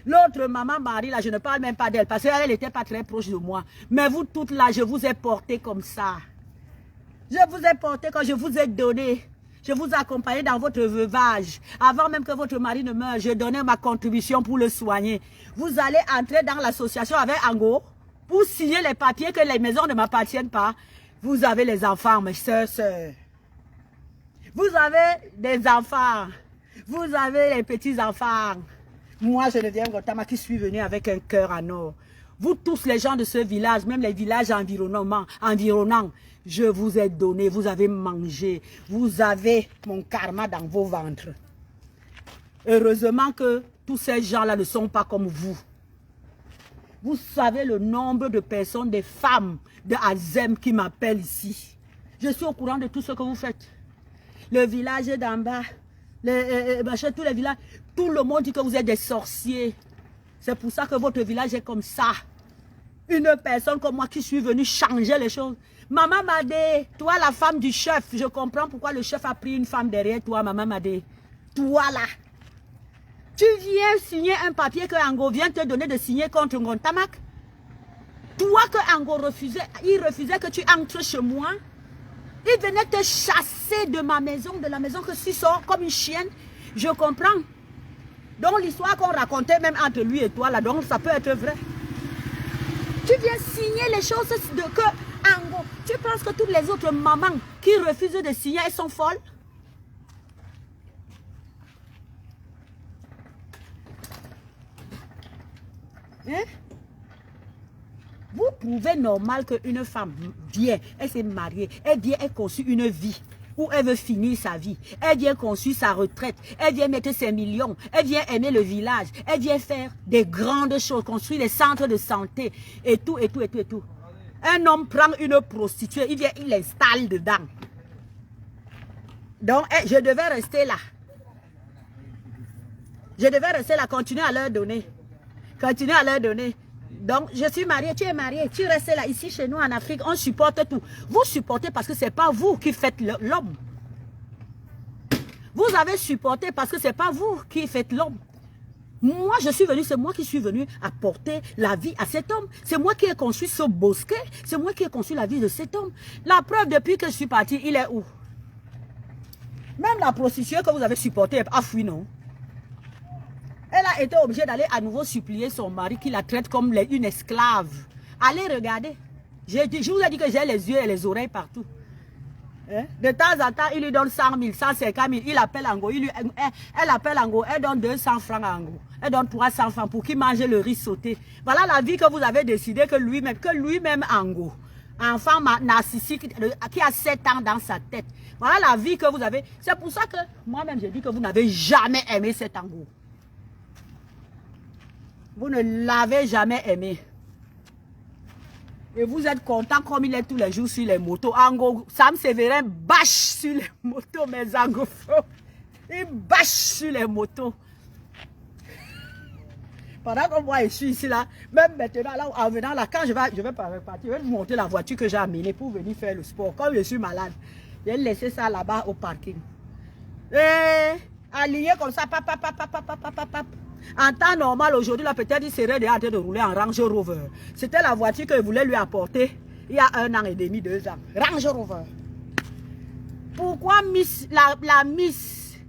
L'autre maman Marie, là, je ne parle même pas d'elle parce qu'elle n'était pas très proche de moi. Mais vous toutes là, je vous ai porté comme ça. Je vous ai porté quand je vous ai donné. Je vous ai accompagné dans votre veuvage. Avant même que votre mari ne meure, je donnais ma contribution pour le soigner. Vous allez entrer dans l'association avec Ango pour signer les papiers que les maisons ne m'appartiennent pas. Vous avez les enfants, mes soeurs. Vous avez des enfants. Vous avez les petits-enfants. Moi, Geneviève Gotama, qui suis venue avec un cœur en or. Vous tous les gens de ce village, même les villages environnants, je vous ai donné, vous avez mangé. Vous avez mon karma dans vos ventres. Heureusement que tous ces gens-là ne sont pas comme vous. Vous savez le nombre de personnes, des femmes de Azem qui m'appellent ici. Je suis au courant de tout ce que vous faites. Le village d'en bas, tous les villages, tout le monde dit que vous êtes des sorciers. C'est pour ça que votre village est comme ça. Une personne comme moi qui suis venue changer les choses. Maman Madé, toi la femme du chef, je comprends pourquoi le chef a pris une femme derrière toi, Maman Madé. Toi là. Tu viens signer un papier que Ango vient te donner de signer contre Ngontamak. Toi que Ango refusait, il refusait que tu entres chez moi. Il venait te chasser de ma maison, de la maison que tu sors comme une chienne. Je comprends. Donc l'histoire qu'on racontait même entre lui et toi là, donc ça peut être vrai. Tu viens signer les choses de que Ango. Tu penses que toutes les autres mamans qui refusent de signer, elles sont folles? Hein? Vous trouvez normal qu'une femme vient, elle s'est mariée, elle vient, elle conçut une vie où elle veut finir sa vie. Elle vient construire sa retraite, elle vient mettre ses millions, elle vient aimer le village, elle vient faire des grandes choses, construire des centres de santé et tout, et tout, et tout, et tout. Un homme prend une prostituée, il vient, il l'installe dedans. Donc, je devais rester là. Je devais rester là, continuer à leur donner. Continuer à leur donner. Donc, je suis mariée, tu es mariée, tu restes là. Ici, chez nous, en Afrique, on supporte tout. Vous supportez parce que ce n'est pas vous qui faites l'homme. Vous avez supporté parce que ce n'est pas vous qui faites l'homme. Moi, je suis venu, c'est moi qui suis venu apporter la vie à cet homme. C'est moi qui ai construit ce bosquet. C'est moi qui ai construit la vie de cet homme. La preuve, depuis que je suis partie, il est où? Même la prostituée que vous avez supportée a fui, non? Elle a été obligée d'aller à nouveau supplier son mari qui la traite comme une esclave. Allez regarder. Je vous ai dit que j'ai les yeux et les oreilles partout. Hein? De temps en temps, il lui donne 100 000, 150 000. Il appelle Ango. Elle appelle Ango. Elle donne 200 francs à Ango. Elle donne 300 francs pour qu'il mange le riz sauté. Voilà la vie que vous avez décidé que lui-même Ango, enfant narcissique qui a 7 ans dans sa tête. Voilà la vie que vous avez. C'est pour ça que moi-même, j'ai dit que vous n'avez jamais aimé cet Ango. Vous ne l'avez jamais aimé. Et vous êtes content comme il est tous les jours sur les motos. Ango, Sam Sévérin bâche sur les motos, mes anglophones. Il bâche sur les motos. Pendant que moi je suis ici là, même maintenant là, en venant là, quand je vais partir, je vais monter la voiture que j'ai amenée pour venir faire le sport. Comme je suis malade, j'ai laissé ça là-bas au parking. Et aligné comme ça, pap, pap, pap, pap, pap, pap, pap. En temps normal, aujourd'hui, là, peut-être il serait déjà en train de rouler en Range Rover. C'était la voiture que je voulais lui apporter il y a 1 an et demi, 2 ans. Range Rover. Pourquoi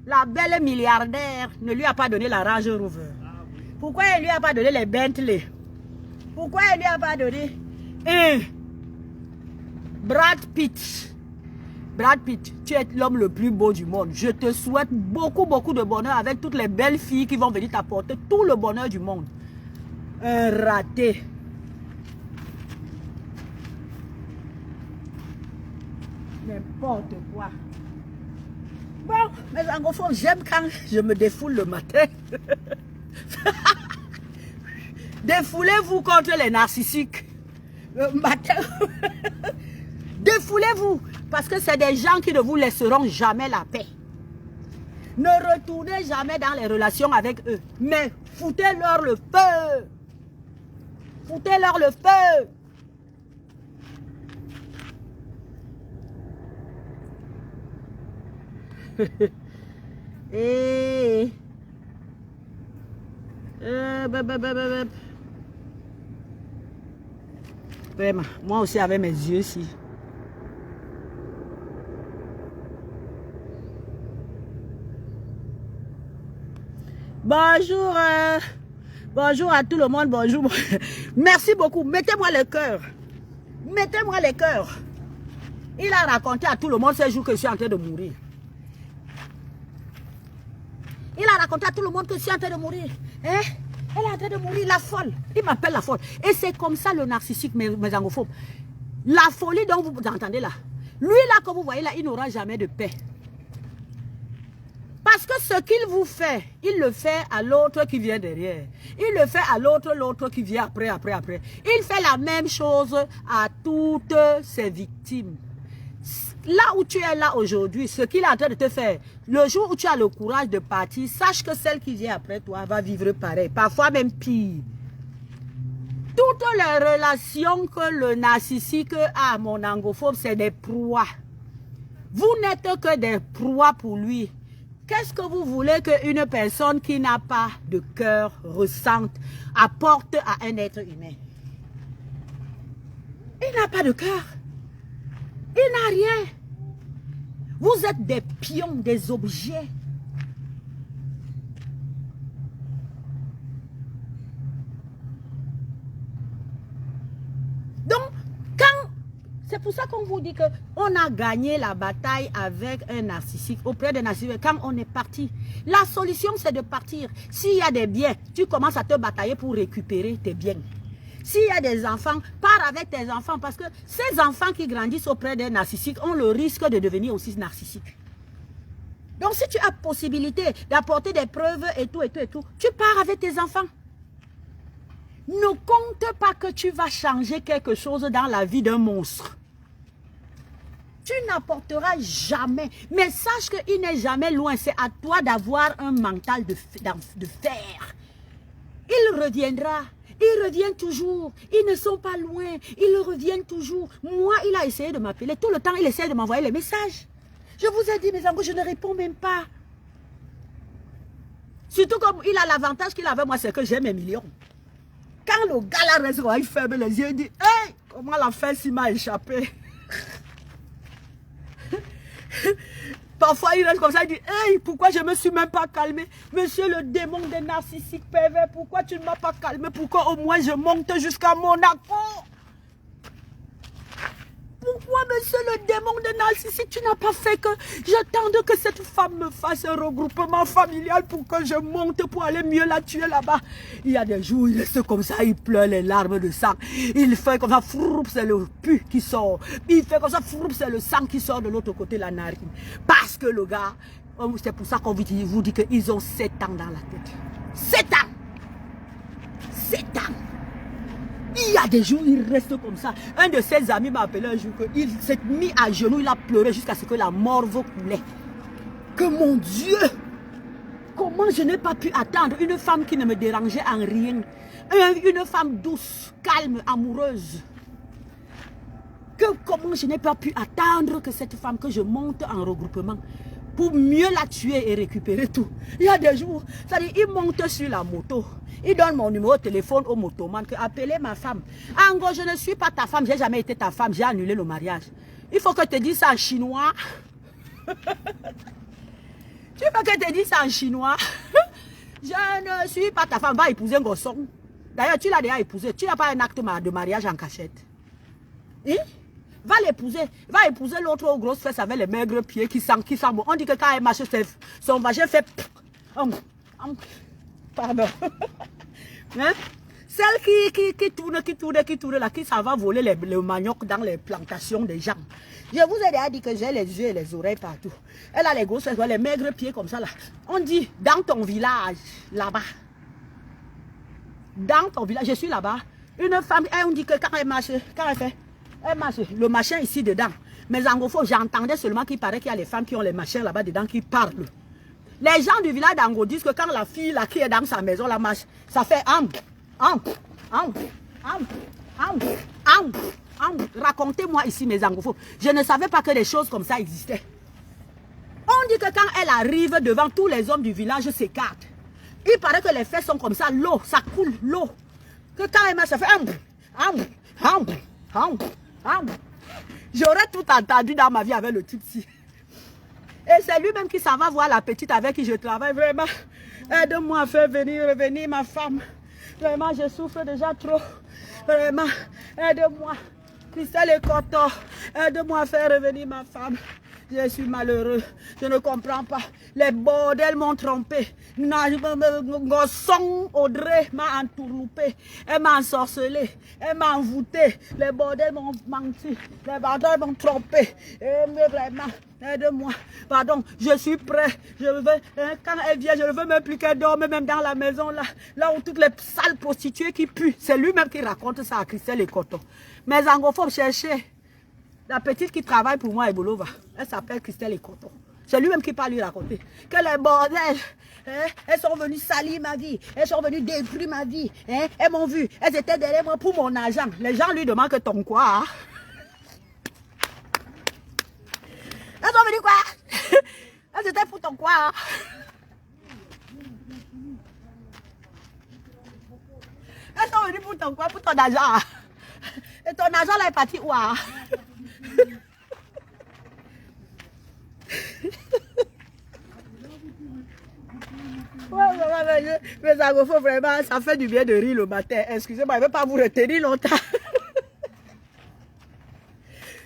la belle milliardaire, ne lui a pas donné la Range Rover? Pourquoi elle lui a pas donné les Bentley? Pourquoi elle lui a pas donné Brad Pitt? Brad Pitt, tu es l'homme le plus beau du monde. Je te souhaite beaucoup, beaucoup de bonheur avec toutes les belles filles qui vont venir t'apporter tout le bonheur du monde. Un raté. N'importe quoi. Bon, mes anglophones, j'aime quand je me défoule le matin. Défoulez-vous contre les narcissiques. Le matin. Défoulez-vous. Parce que c'est des gens qui ne vous laisseront jamais la paix. Ne retournez jamais dans les relations avec eux. Mais foutez-leur le feu. Foutez-leur le feu. Et Vraiment, moi aussi avec mes yeux ici. Bonjour, bonjour à tout le monde, bonjour. Merci beaucoup, mettez-moi le cœur. Mettez-moi les cœurs. Il a raconté à tout le monde ces jours que je suis en train de mourir. Il a raconté à tout le monde que je suis en train de mourir. Hein? Elle est en train de mourir, la folle. Il m'appelle la folle. Et c'est comme ça le narcissique, mes angophobes. La folie dont vous entendez là. Lui là, que vous voyez là, il n'aura jamais de paix. Parce que ce qu'il vous fait, il le fait à l'autre qui vient derrière. Il le fait à l'autre qui vient après. Il fait la même chose à toutes ses victimes. Là où tu es là aujourd'hui, ce qu'il est en train de te faire, le jour où tu as le courage de partir, sache que celle qui vient après toi va vivre pareil, parfois même pire. Toutes les relations que le narcissique a, mon angophobe, c'est des proies. Vous n'êtes que des proies pour lui. Qu'est-ce que vous voulez qu'une personne qui n'a pas de cœur ressente, apporte à un être humain? Il n'a pas de cœur. Il n'a rien. Vous êtes des pions, des objets. Donc, c'est pour ça qu'on vous dit qu'on a gagné la bataille avec un narcissique, auprès d'un narcissique, quand on est parti. La solution, c'est de partir. S'il y a des biens, tu commences à te batailler pour récupérer tes biens. S'il y a des enfants, pars avec tes enfants, parce que ces enfants qui grandissent auprès d'un narcissique ont le risque de devenir aussi narcissiques. Donc, si tu as possibilité d'apporter des preuves et tout, tu pars avec tes enfants. Ne compte pas que tu vas changer quelque chose dans la vie d'un monstre. Tu n'apporteras jamais. Mais sache qu'il n'est jamais loin. C'est à toi d'avoir un mental de fer. Il reviendra. Il revient toujours. Ils ne sont pas loin. Ils reviennent toujours. Moi, il a essayé de m'appeler. Tout le temps, il essaie de m'envoyer les messages. Je vous ai dit, mes amis, je ne réponds même pas. Surtout comme il a l'avantage qu'il avait, moi, c'est que j'ai mes millions. Quand le gars là reste, il ferme les yeux, il dit, hey, comment la fesse m'a échappé. Parfois, il reste comme ça, il dit, hey, pourquoi je ne me suis même pas calmé? Monsieur le démon des narcissiques pervers, pourquoi tu ne m'as pas calmé? Pourquoi au moins je monte jusqu'à Monaco? Pourquoi, monsieur le démon des narcissiques, tu n'as pas fait que j'attende que cette femme me fasse un regroupement familial pour que je monte pour aller mieux la tuer là-bas? Il y a des jours, il reste comme ça, il pleure les larmes de sang. Il fait comme ça, froup, c'est le pu qui sort. Il fait comme ça, froup, c'est le sang qui sort de l'autre côté de la narine. Parce que le gars, c'est pour ça qu'on vous dit qu'ils ont 7 ans dans la tête. 7 ans! 7 ans! Il y a des jours, il reste comme ça. Un de ses amis m'a appelé un jour qu'il s'est mis à genoux, il a pleuré jusqu'à ce que la morve coulait. Que mon Dieu, comment je n'ai pas pu attendre une femme qui ne me dérangeait en rien. Une femme douce, calme, amoureuse. Comment je n'ai pas pu attendre que cette femme, que je monte en regroupement pour mieux la tuer et récupérer tout. Il y a des jours, c'est-à-dire, il monte sur la moto. Il donne mon numéro de téléphone au motoman que appelez ma femme. En gros, je ne suis pas ta femme, j'ai jamais été ta femme, j'ai annulé le mariage. Il faut que tu dises ça en chinois. Tu veux que tu dises ça en chinois? Je ne suis pas ta femme, va épouser un garçon. D'ailleurs, tu l'as déjà épousé, tu n'as pas un acte de mariage en cachette. Hein? Va l'épouser, va épouser l'autre aux grosses fesses avec les maigres pieds qui sentent bon. On dit que quand elle marche, son vagin fait... Pardon. Hein? Celle qui tourne là, qui s'en va voler le manioc dans les plantations des gens. Je vous ai déjà dit que j'ai les yeux et les oreilles partout. Elle a les grosses fesses, les maigres pieds comme ça là. On dit, dans ton village, là-bas. Dans ton village, je suis là-bas. Une femme, on dit que quand elle marche, elle marche, le machin ici dedans. Mais en gros, j'entendais seulement qu'il paraît qu'il y a les femmes qui ont les machins là-bas dedans qui parlent. Les gens du village d'Ango disent que quand la fille là, qui est dans sa maison la marche, ça fait Racontez-moi ici mes angophobes. Je ne savais pas que des choses comme ça existaient. On dit que quand elle arrive devant tous les hommes du village s'écartent. Il paraît que les fesses sont comme ça, l'eau, ça coule, l'eau. Que quand elle marche, ça fait J'aurais tout entendu dans ma vie avec le type-ci. Et c'est lui-même qui s'en va voir la petite avec qui je travaille. Vraiment, aide-moi à faire revenir ma femme. Vraiment, je souffre déjà trop. Vraiment, aide-moi. Christelle et Coton, aide-moi à faire revenir ma femme. Je suis malheureux. Je ne comprends pas. Les bordels m'ont trompé. Gosson Audrey m'a entourloupé. Elle m'a ensorcelé. Elle m'a envoûté. Les bordels m'ont menti. Les bordels m'ont trompé. Mais vraiment, aide-moi. Pardon, je suis prêt. Je veux, quand elle vient, je ne veux même plus qu'elle dorme, même dans la maison là. Là où toutes les sales prostituées qui puent. C'est lui-même qui raconte ça à Christelle et Coton. Mais anglophones, cherchez. La petite qui travaille pour moi à Bolova, elle s'appelle Christelle et Coton. C'est lui-même qui parle lui raconter. Que les bordels, elles sont venues salir ma vie. Elles sont venues détruire ma vie. Elles m'ont vu. Elles étaient derrière moi pour mon argent. Les gens lui demandent que ton quoi. Elles sont venues quoi? Elles étaient pour ton quoi. Elles sont venues pour ton quoi? Pour ton argent. Et ton argent là est parti où? Mais ça me faut vraiment, ça fait du bien de rire le matin. Excusez-moi, je ne vais pas vous retenir longtemps.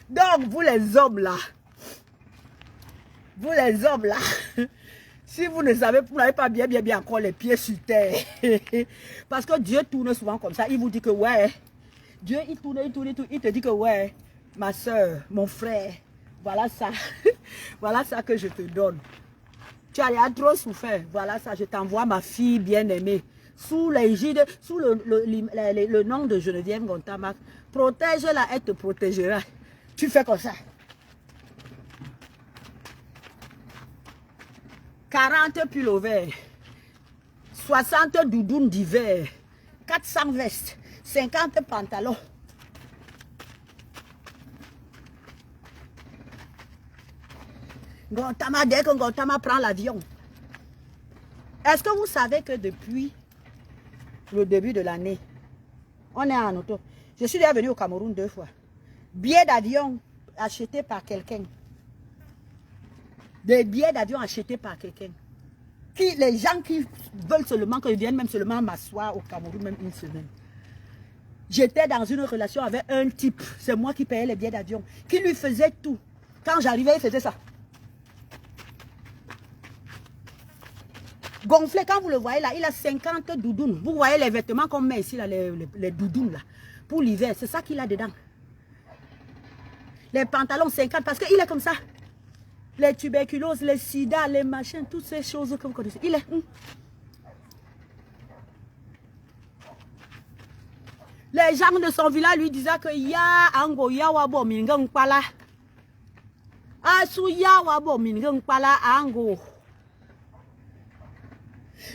Donc, vous les hommes là, si vous ne savez, vous n'avez pas bien encore les pieds sur terre. Parce que Dieu tourne souvent comme ça. Il vous dit que ouais, Dieu il tourne, il te dit que ouais, ma soeur, mon frère, voilà ça. Voilà ça que je te donne. Tu as trop souffert. Voilà ça, je t'envoie ma fille bien-aimée. Sous l'égide, sous le nom de Geneviève Ngontama. Protège-la, elle te protégera. Tu fais comme ça. 40 pulls verts. 60 doudounes d'hiver. 400 vestes. 50 pantalons. Ngontama, dès que Ngontama prend l'avion. Est-ce que vous savez que depuis le début de l'année, on est en auto. Je suis déjà venu au Cameroun 2 fois. Billets d'avion achetés par quelqu'un. Des billets d'avion achetés par quelqu'un. Les gens qui veulent seulement que je vienne même seulement m'asseoir au Cameroun, même une semaine. J'étais dans une relation avec un type, c'est moi qui payais les billets d'avion, qui lui faisait tout. Quand j'arrivais, il faisait ça. Gonflé, quand vous le voyez là, il a 50 doudounes. Vous voyez les vêtements qu'on met ici, là, les doudounes là, pour l'hiver, c'est ça qu'il a dedans. Les pantalons 50, parce qu'il est comme ça. Les tuberculoses, les sida, les machins, toutes ces choses que vous connaissez. Il est... Les gens de son village lui disaient que ya ango ya wabo mingang pala. Asu ya wabo mingang pala ango.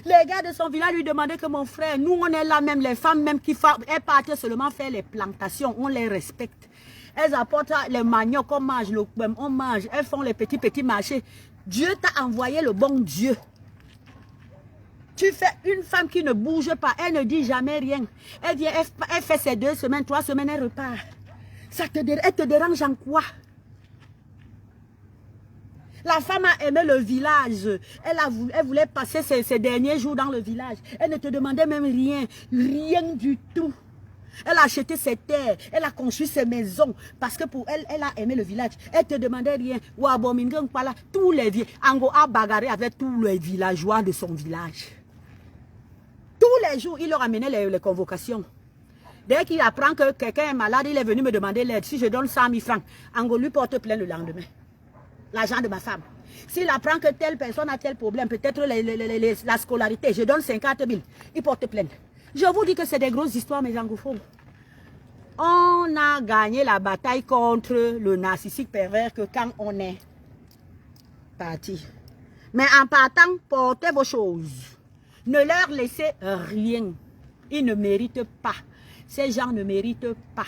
Les gars de son village lui demandaient que mon frère, nous on est là même, les femmes même qui elles partent seulement faire les plantations, on les respecte. Elles apportent les maniocs qu'on mange, le pomme, on mange, elles font les petits marchés. Dieu t'a envoyé le bon Dieu. Tu fais une femme qui ne bouge pas, elle ne dit jamais rien. Elle vient, elle fait ses 2 semaines, 3 semaines, elle repart. Elle te dérange en quoi? La femme a aimé le village. Elle voulait passer ses derniers jours dans le village. Elle ne te demandait même rien. Rien du tout. Elle a acheté ses terres. Elle a construit ses maisons. Parce que pour elle, elle a aimé le village. Elle ne te demandait rien. Tous les vieux. Ango a bagarré avec tous les villageois de son village. Tous les jours, il leur amenait les convocations. Dès qu'il apprend que quelqu'un est malade, il est venu me demander l'aide. Si je donne 100 000 francs, Ango lui porte plainte le lendemain. L'argent de ma femme. S'il apprend que telle personne a tel problème, peut-être la scolarité, je donne 50 000, il porte plainte. Je vous dis que c'est des grosses histoires, mes anglophones. On a gagné la bataille contre le narcissique pervers que quand on est parti. Mais en partant, portez vos choses. Ne leur laissez rien. Ils ne méritent pas. Ces gens ne méritent pas.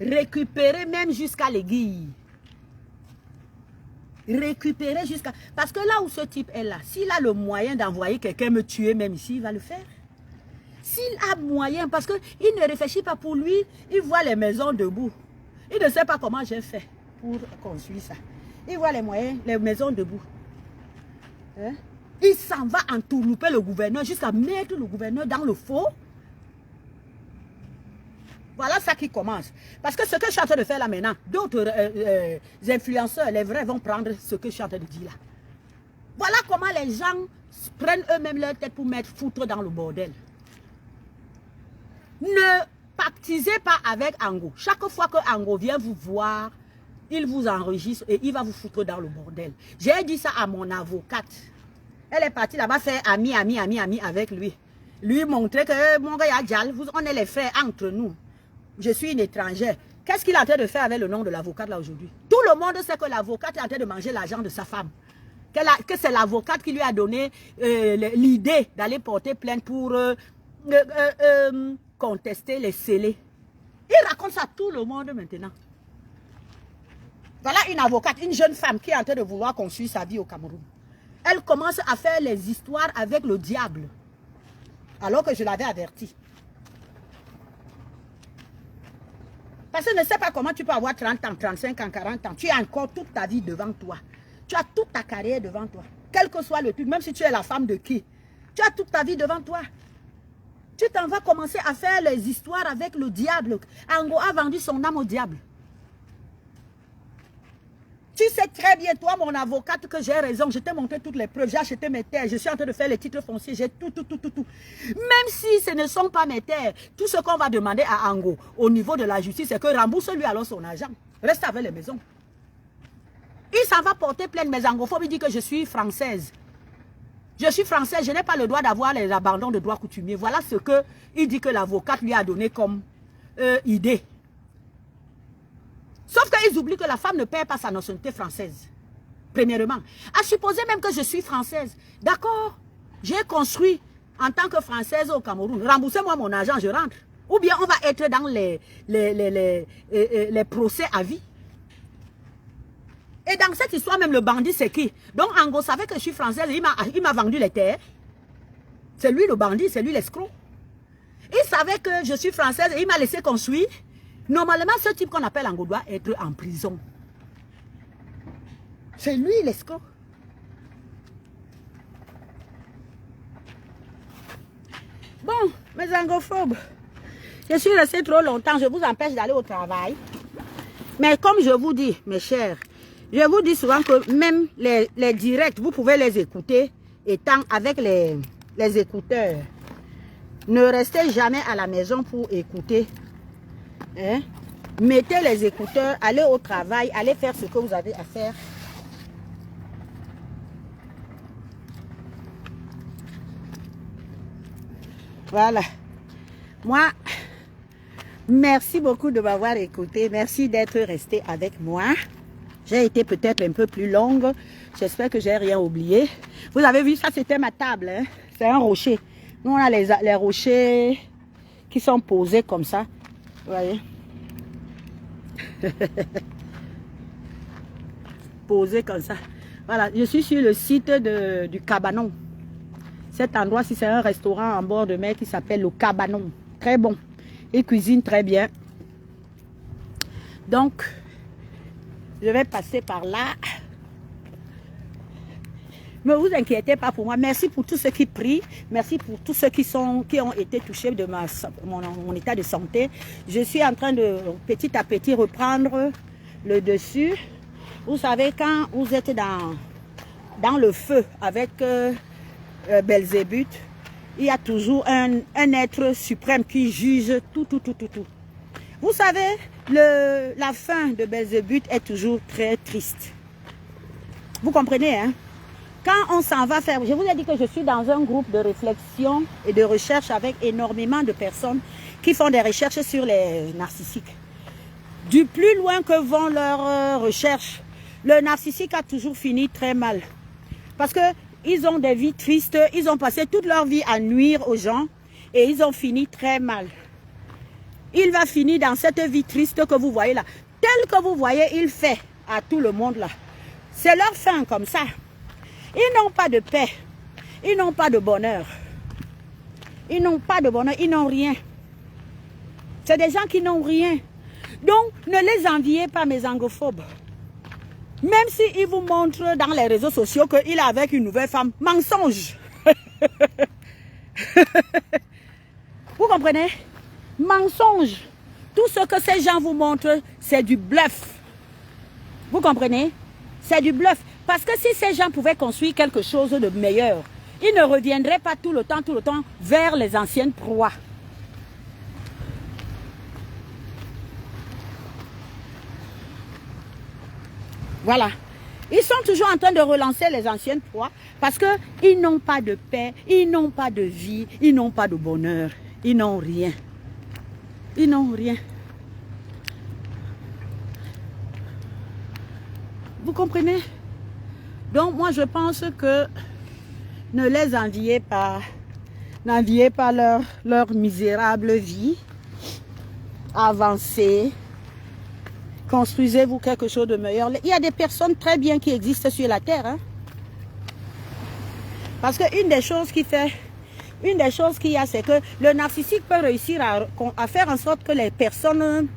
Récupérer même jusqu'à l'aiguille. récupérer jusqu'à... Parce que là où ce type est là, s'il a le moyen d'envoyer quelqu'un me tuer même ici, il va le faire. S'il a moyen, parce qu'il ne réfléchit pas pour lui, il voit les maisons debout. Il ne sait pas comment j'ai fait pour construire ça. Il voit les moyens, les maisons debout. Hein? Il s'en va entourlouper le gouverneur jusqu'à mettre le gouverneur dans le faux. Voilà ça qui commence. Parce que ce que je suis en train de faire là maintenant, d'autres influenceurs, les vrais, vont prendre ce que je suis en train de dire là. Voilà comment les gens prennent eux-mêmes leur tête pour mettre foutre dans le bordel. Ne pactisez pas avec Ango. Chaque fois que Ango vient vous voir, il vous enregistre et il va vous foutre dans le bordel. J'ai dit ça à mon avocate. Elle est partie là-bas faire ami avec lui. Lui montrer que mon gars Yadjal, on est les frères entre nous. Je suis une étrangère. Qu'est-ce qu'il est en train de faire avec le nom de l'avocate là aujourd'hui? Tout le monde sait que l'avocate est en train de manger l'argent de sa femme. Que c'est l'avocate qui lui a donné l'idée d'aller porter plainte pour contester les scellés. Il raconte ça à tout le monde maintenant. Voilà une avocate, une jeune femme qui est en train de vouloir construire sa vie au Cameroun. Elle commence à faire les histoires avec le diable. Alors que je l'avais averti. Parce que je ne sais pas comment tu peux avoir 30 ans, 35 ans, 40 ans. Tu as encore toute ta vie devant toi. Tu as toute ta carrière devant toi. Quel que soit le truc, même si tu es la femme de qui. Tu as toute ta vie devant toi. Tu t'en vas commencer à faire les histoires avec le diable. Ango a vendu son âme au diable. Tu sais très bien, toi, mon avocate, que j'ai raison. Je t'ai montré toutes les preuves. J'ai acheté mes terres. Je suis en train de faire les titres fonciers. J'ai tout. Même si ce ne sont pas mes terres, tout ce qu'on va demander à Ango au niveau de la justice, c'est que rembourse-lui alors son argent. Reste avec les maisons. Il s'en va porter plainte, mais angophobes, il dit que je suis française. Je suis française, je n'ai pas le droit d'avoir les abandons de droits coutumiers. Voilà ce qu'il dit que l'avocate lui a donné comme idée. Sauf qu'ils oublient que la femme ne perd pas sa nationalité française. Premièrement. À supposer même que je suis française. D'accord, j'ai construit en tant que française au Cameroun. Remboursez-moi mon argent, je rentre. Ou bien on va être dans les procès à vie. Et dans cette histoire, même le bandit, c'est qui? Donc Ango savait que je suis française et il m'a vendu les terres. C'est lui le bandit, c'est lui l'escroc. Il savait que je suis française et il m'a laissé construire. Normalement, ce type qu'on appelle Ango doit être en prison. C'est lui l'escroc. Bon, mes angophobes, je suis restée trop longtemps, je vous empêche d'aller au travail. Mais comme je vous dis, mes chers, je vous dis souvent que même les directs, vous pouvez les écouter étant avec les écouteurs. Ne restez jamais à la maison pour écouter. Hein? Mettez les écouteurs, allez au travail, allez faire ce que vous avez à faire. Voilà. Moi, merci beaucoup de m'avoir écouté. Merci d'être resté avec moi. J'ai été peut-être un peu plus longue. J'espère que j'ai rien oublié. Vous avez vu, ça c'était ma table. Hein? C'est un rocher. Nous, on a les rochers qui sont posés comme ça. Vous voyez? Posés comme ça. Voilà, je suis sur le site du Cabanon. Cet endroit-ci, c'est un restaurant en bord de mer qui s'appelle le Cabanon. Très bon. Ils cuisinent très bien. Donc, je vais passer par là. Ne vous inquiétez pas pour moi. Merci pour tous ceux qui prient. Merci pour tous ceux qui ont été touchés de mon état de santé. Je suis en train de petit à petit reprendre le dessus. Vous savez, quand vous êtes dans le feu avec Belzébuth, il y a toujours un être suprême qui juge tout. Vous savez, la fin de Belzébuth est toujours très triste. Vous comprenez, hein? Quand on s'en va faire, je vous ai dit que je suis dans un groupe de réflexion et de recherche avec énormément de personnes qui font des recherches sur les narcissiques. Du plus loin que vont leurs recherches, le narcissique a toujours fini très mal. Parce qu'ils ont des vies tristes, ils ont passé toute leur vie à nuire aux gens et ils ont fini très mal. Il va finir dans cette vie triste que vous voyez là. Tel que vous voyez, il fait à tout le monde là. C'est leur fin comme ça. Ils n'ont pas de paix. Ils n'ont pas de bonheur. Ils n'ont pas de bonheur. Ils n'ont rien. C'est des gens qui n'ont rien. Donc, ne les enviez pas, mes anglophobes. Même s'ils vous montrent dans les réseaux sociaux qu'il est avec une nouvelle femme, mensonge. Vous comprenez? Mensonge. Tout ce que ces gens vous montrent, c'est du bluff. Vous comprenez? C'est du bluff. Parce que si ces gens pouvaient construire quelque chose de meilleur, ils ne reviendraient pas tout le temps vers les anciennes proies. Voilà. Ils sont toujours en train de relancer les anciennes proies parce qu'ils n'ont pas de paix, ils n'ont pas de vie, ils n'ont pas de bonheur. Ils n'ont rien. Ils n'ont rien. Vous comprenez? Donc moi je pense que ne les enviez pas. N'enviez pas leur misérable vie. Avancez. Construisez-vous quelque chose de meilleur. Il y a des personnes très bien qui existent sur la terre. Hein? Parce qu'une des choses qu'il y a, c'est que le narcissique peut réussir à faire en sorte que les personnes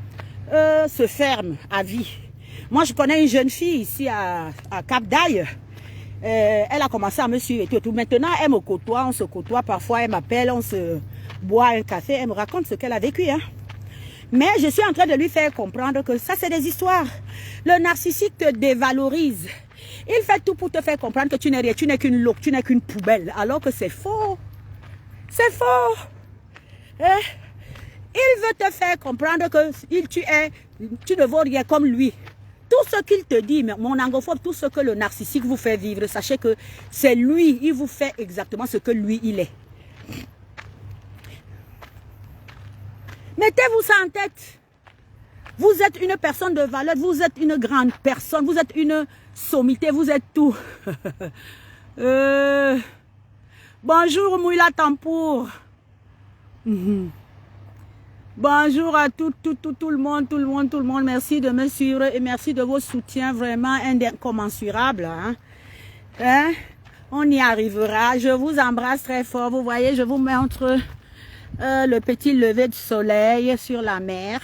se ferment à vie. Moi, je connais une jeune fille ici à Cap d'Aille. Elle a commencé à me suivre et tout. Maintenant, elle me côtoie, on se côtoie. Parfois, elle m'appelle, on se boit un café. Elle me raconte ce qu'elle a vécu. Hein? Mais je suis en train de lui faire comprendre que ça, c'est des histoires. Le narcissique te dévalorise. Il fait tout pour te faire comprendre que tu n'es rien, tu n'es qu'une loupe, tu n'es qu'une poubelle. Alors que c'est faux. C'est faux. Il veut te faire comprendre que tu ne vaux rien comme lui. Tout ce qu'il te dit, mon anglophone, tout ce que le narcissique vous fait vivre, sachez que c'est lui, il vous fait exactement ce que lui, il est. Mettez-vous ça en tête. Vous êtes une personne de valeur, vous êtes une grande personne, vous êtes une sommité, vous êtes tout. Bonjour Mouila Tampour. Bonjour à tout le monde. Merci de me suivre et merci de vos soutiens vraiment incommensurables. Hein? On y arrivera. Je vous embrasse très fort. Vous voyez, je vous montre le petit lever du soleil sur la mer.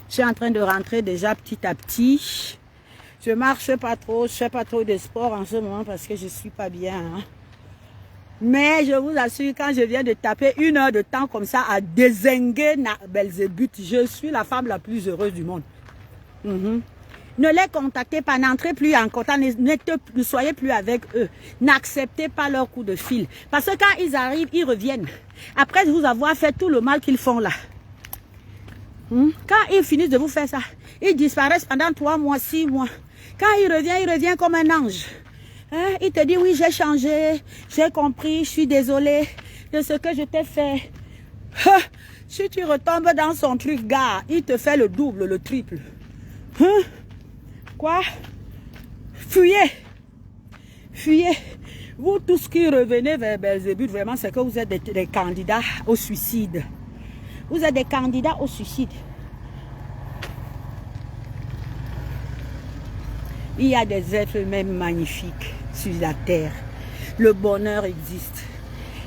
Je suis en train de rentrer déjà petit à petit. Je marche pas trop, je fais pas trop de sport en ce moment parce que je suis pas bien. Hein? Mais je vous assure, quand je viens de taper 1 heure de temps comme ça à dézinguer Belzébuth, je suis la femme la plus heureuse du monde. Ne les contactez pas, n'entrez plus en contact, ne soyez plus avec eux. N'acceptez pas leur coup de fil. Parce que quand ils arrivent, ils reviennent. Après vous avoir fait tout le mal qu'ils font là. Quand ils finissent de vous faire ça, ils disparaissent pendant 3 mois, 6 mois. Quand il revient comme un ange. Hein? Il te dit, oui, j'ai changé, j'ai compris, je suis désolé de ce que je t'ai fait. Si tu retombes dans son truc, gars, il te fait le double, le triple. Quoi? Fuyez. Fuyez. Vous, tous qui revenez vers Belzébuth, vraiment, c'est que vous êtes des candidats au suicide. Vous êtes des candidats au suicide. Il y a des êtres humains magnifiques sur la terre. Le bonheur existe.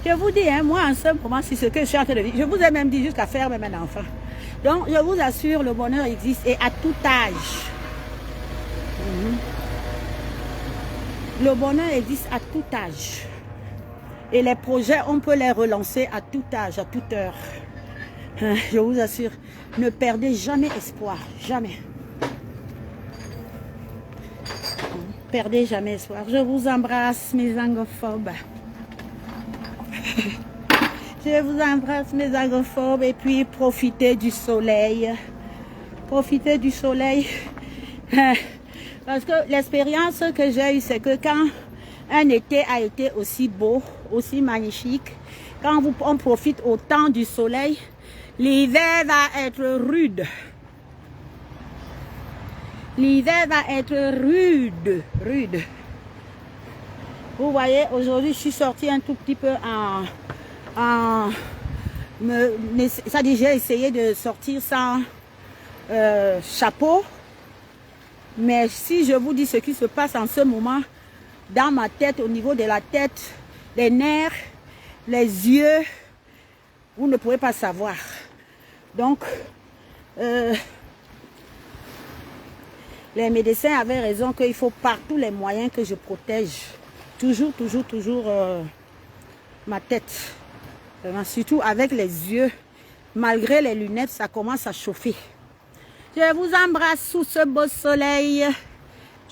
Je vous dis, hein, moi en ce moment, c'est ce que je suis en train de dire. Je vous ai même dit jusqu'à faire même un enfant. Donc, je vous assure, le bonheur existe et à tout âge. Le bonheur existe à tout âge. Et les projets, on peut les relancer à tout âge, à toute heure. Je vous assure, ne perdez jamais espoir. Jamais. Perdez jamais espoir. Je vous embrasse, mes anglophobes. Je vous embrasse, mes anglophobes. Et puis, profitez du soleil. Profitez du soleil. Parce que l'expérience que j'ai eue, c'est que quand un été a été aussi beau, aussi magnifique, quand on profite autant du soleil, l'hiver va être rude. L'hiver va être rude, rude. Vous voyez, aujourd'hui, je suis sortie un tout petit peu ça dit, j'ai essayé de sortir sans chapeau. Mais si je vous dis ce qui se passe en ce moment, dans ma tête, au niveau de la tête, les nerfs, les yeux, vous ne pourrez pas savoir. Donc, les médecins avaient raison qu'il faut par tous les moyens que je protège. Toujours ma tête. Surtout avec les yeux. Malgré les lunettes, ça commence à chauffer. Je vous embrasse sous ce beau soleil.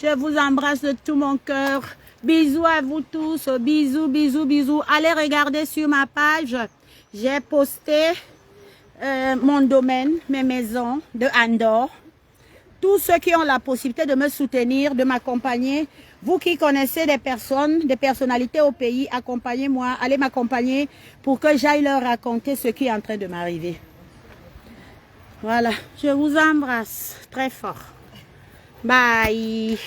Je vous embrasse de tout mon cœur. Bisous à vous tous. Bisous, bisous, bisous. Allez regarder sur ma page. J'ai posté mon domaine, mes maisons de Andorre. Tous ceux qui ont la possibilité de me soutenir, de m'accompagner, vous qui connaissez des personnes, des personnalités au pays, accompagnez-moi, allez m'accompagner pour que j'aille leur raconter ce qui est en train de m'arriver. Voilà, je vous embrasse très fort. Bye.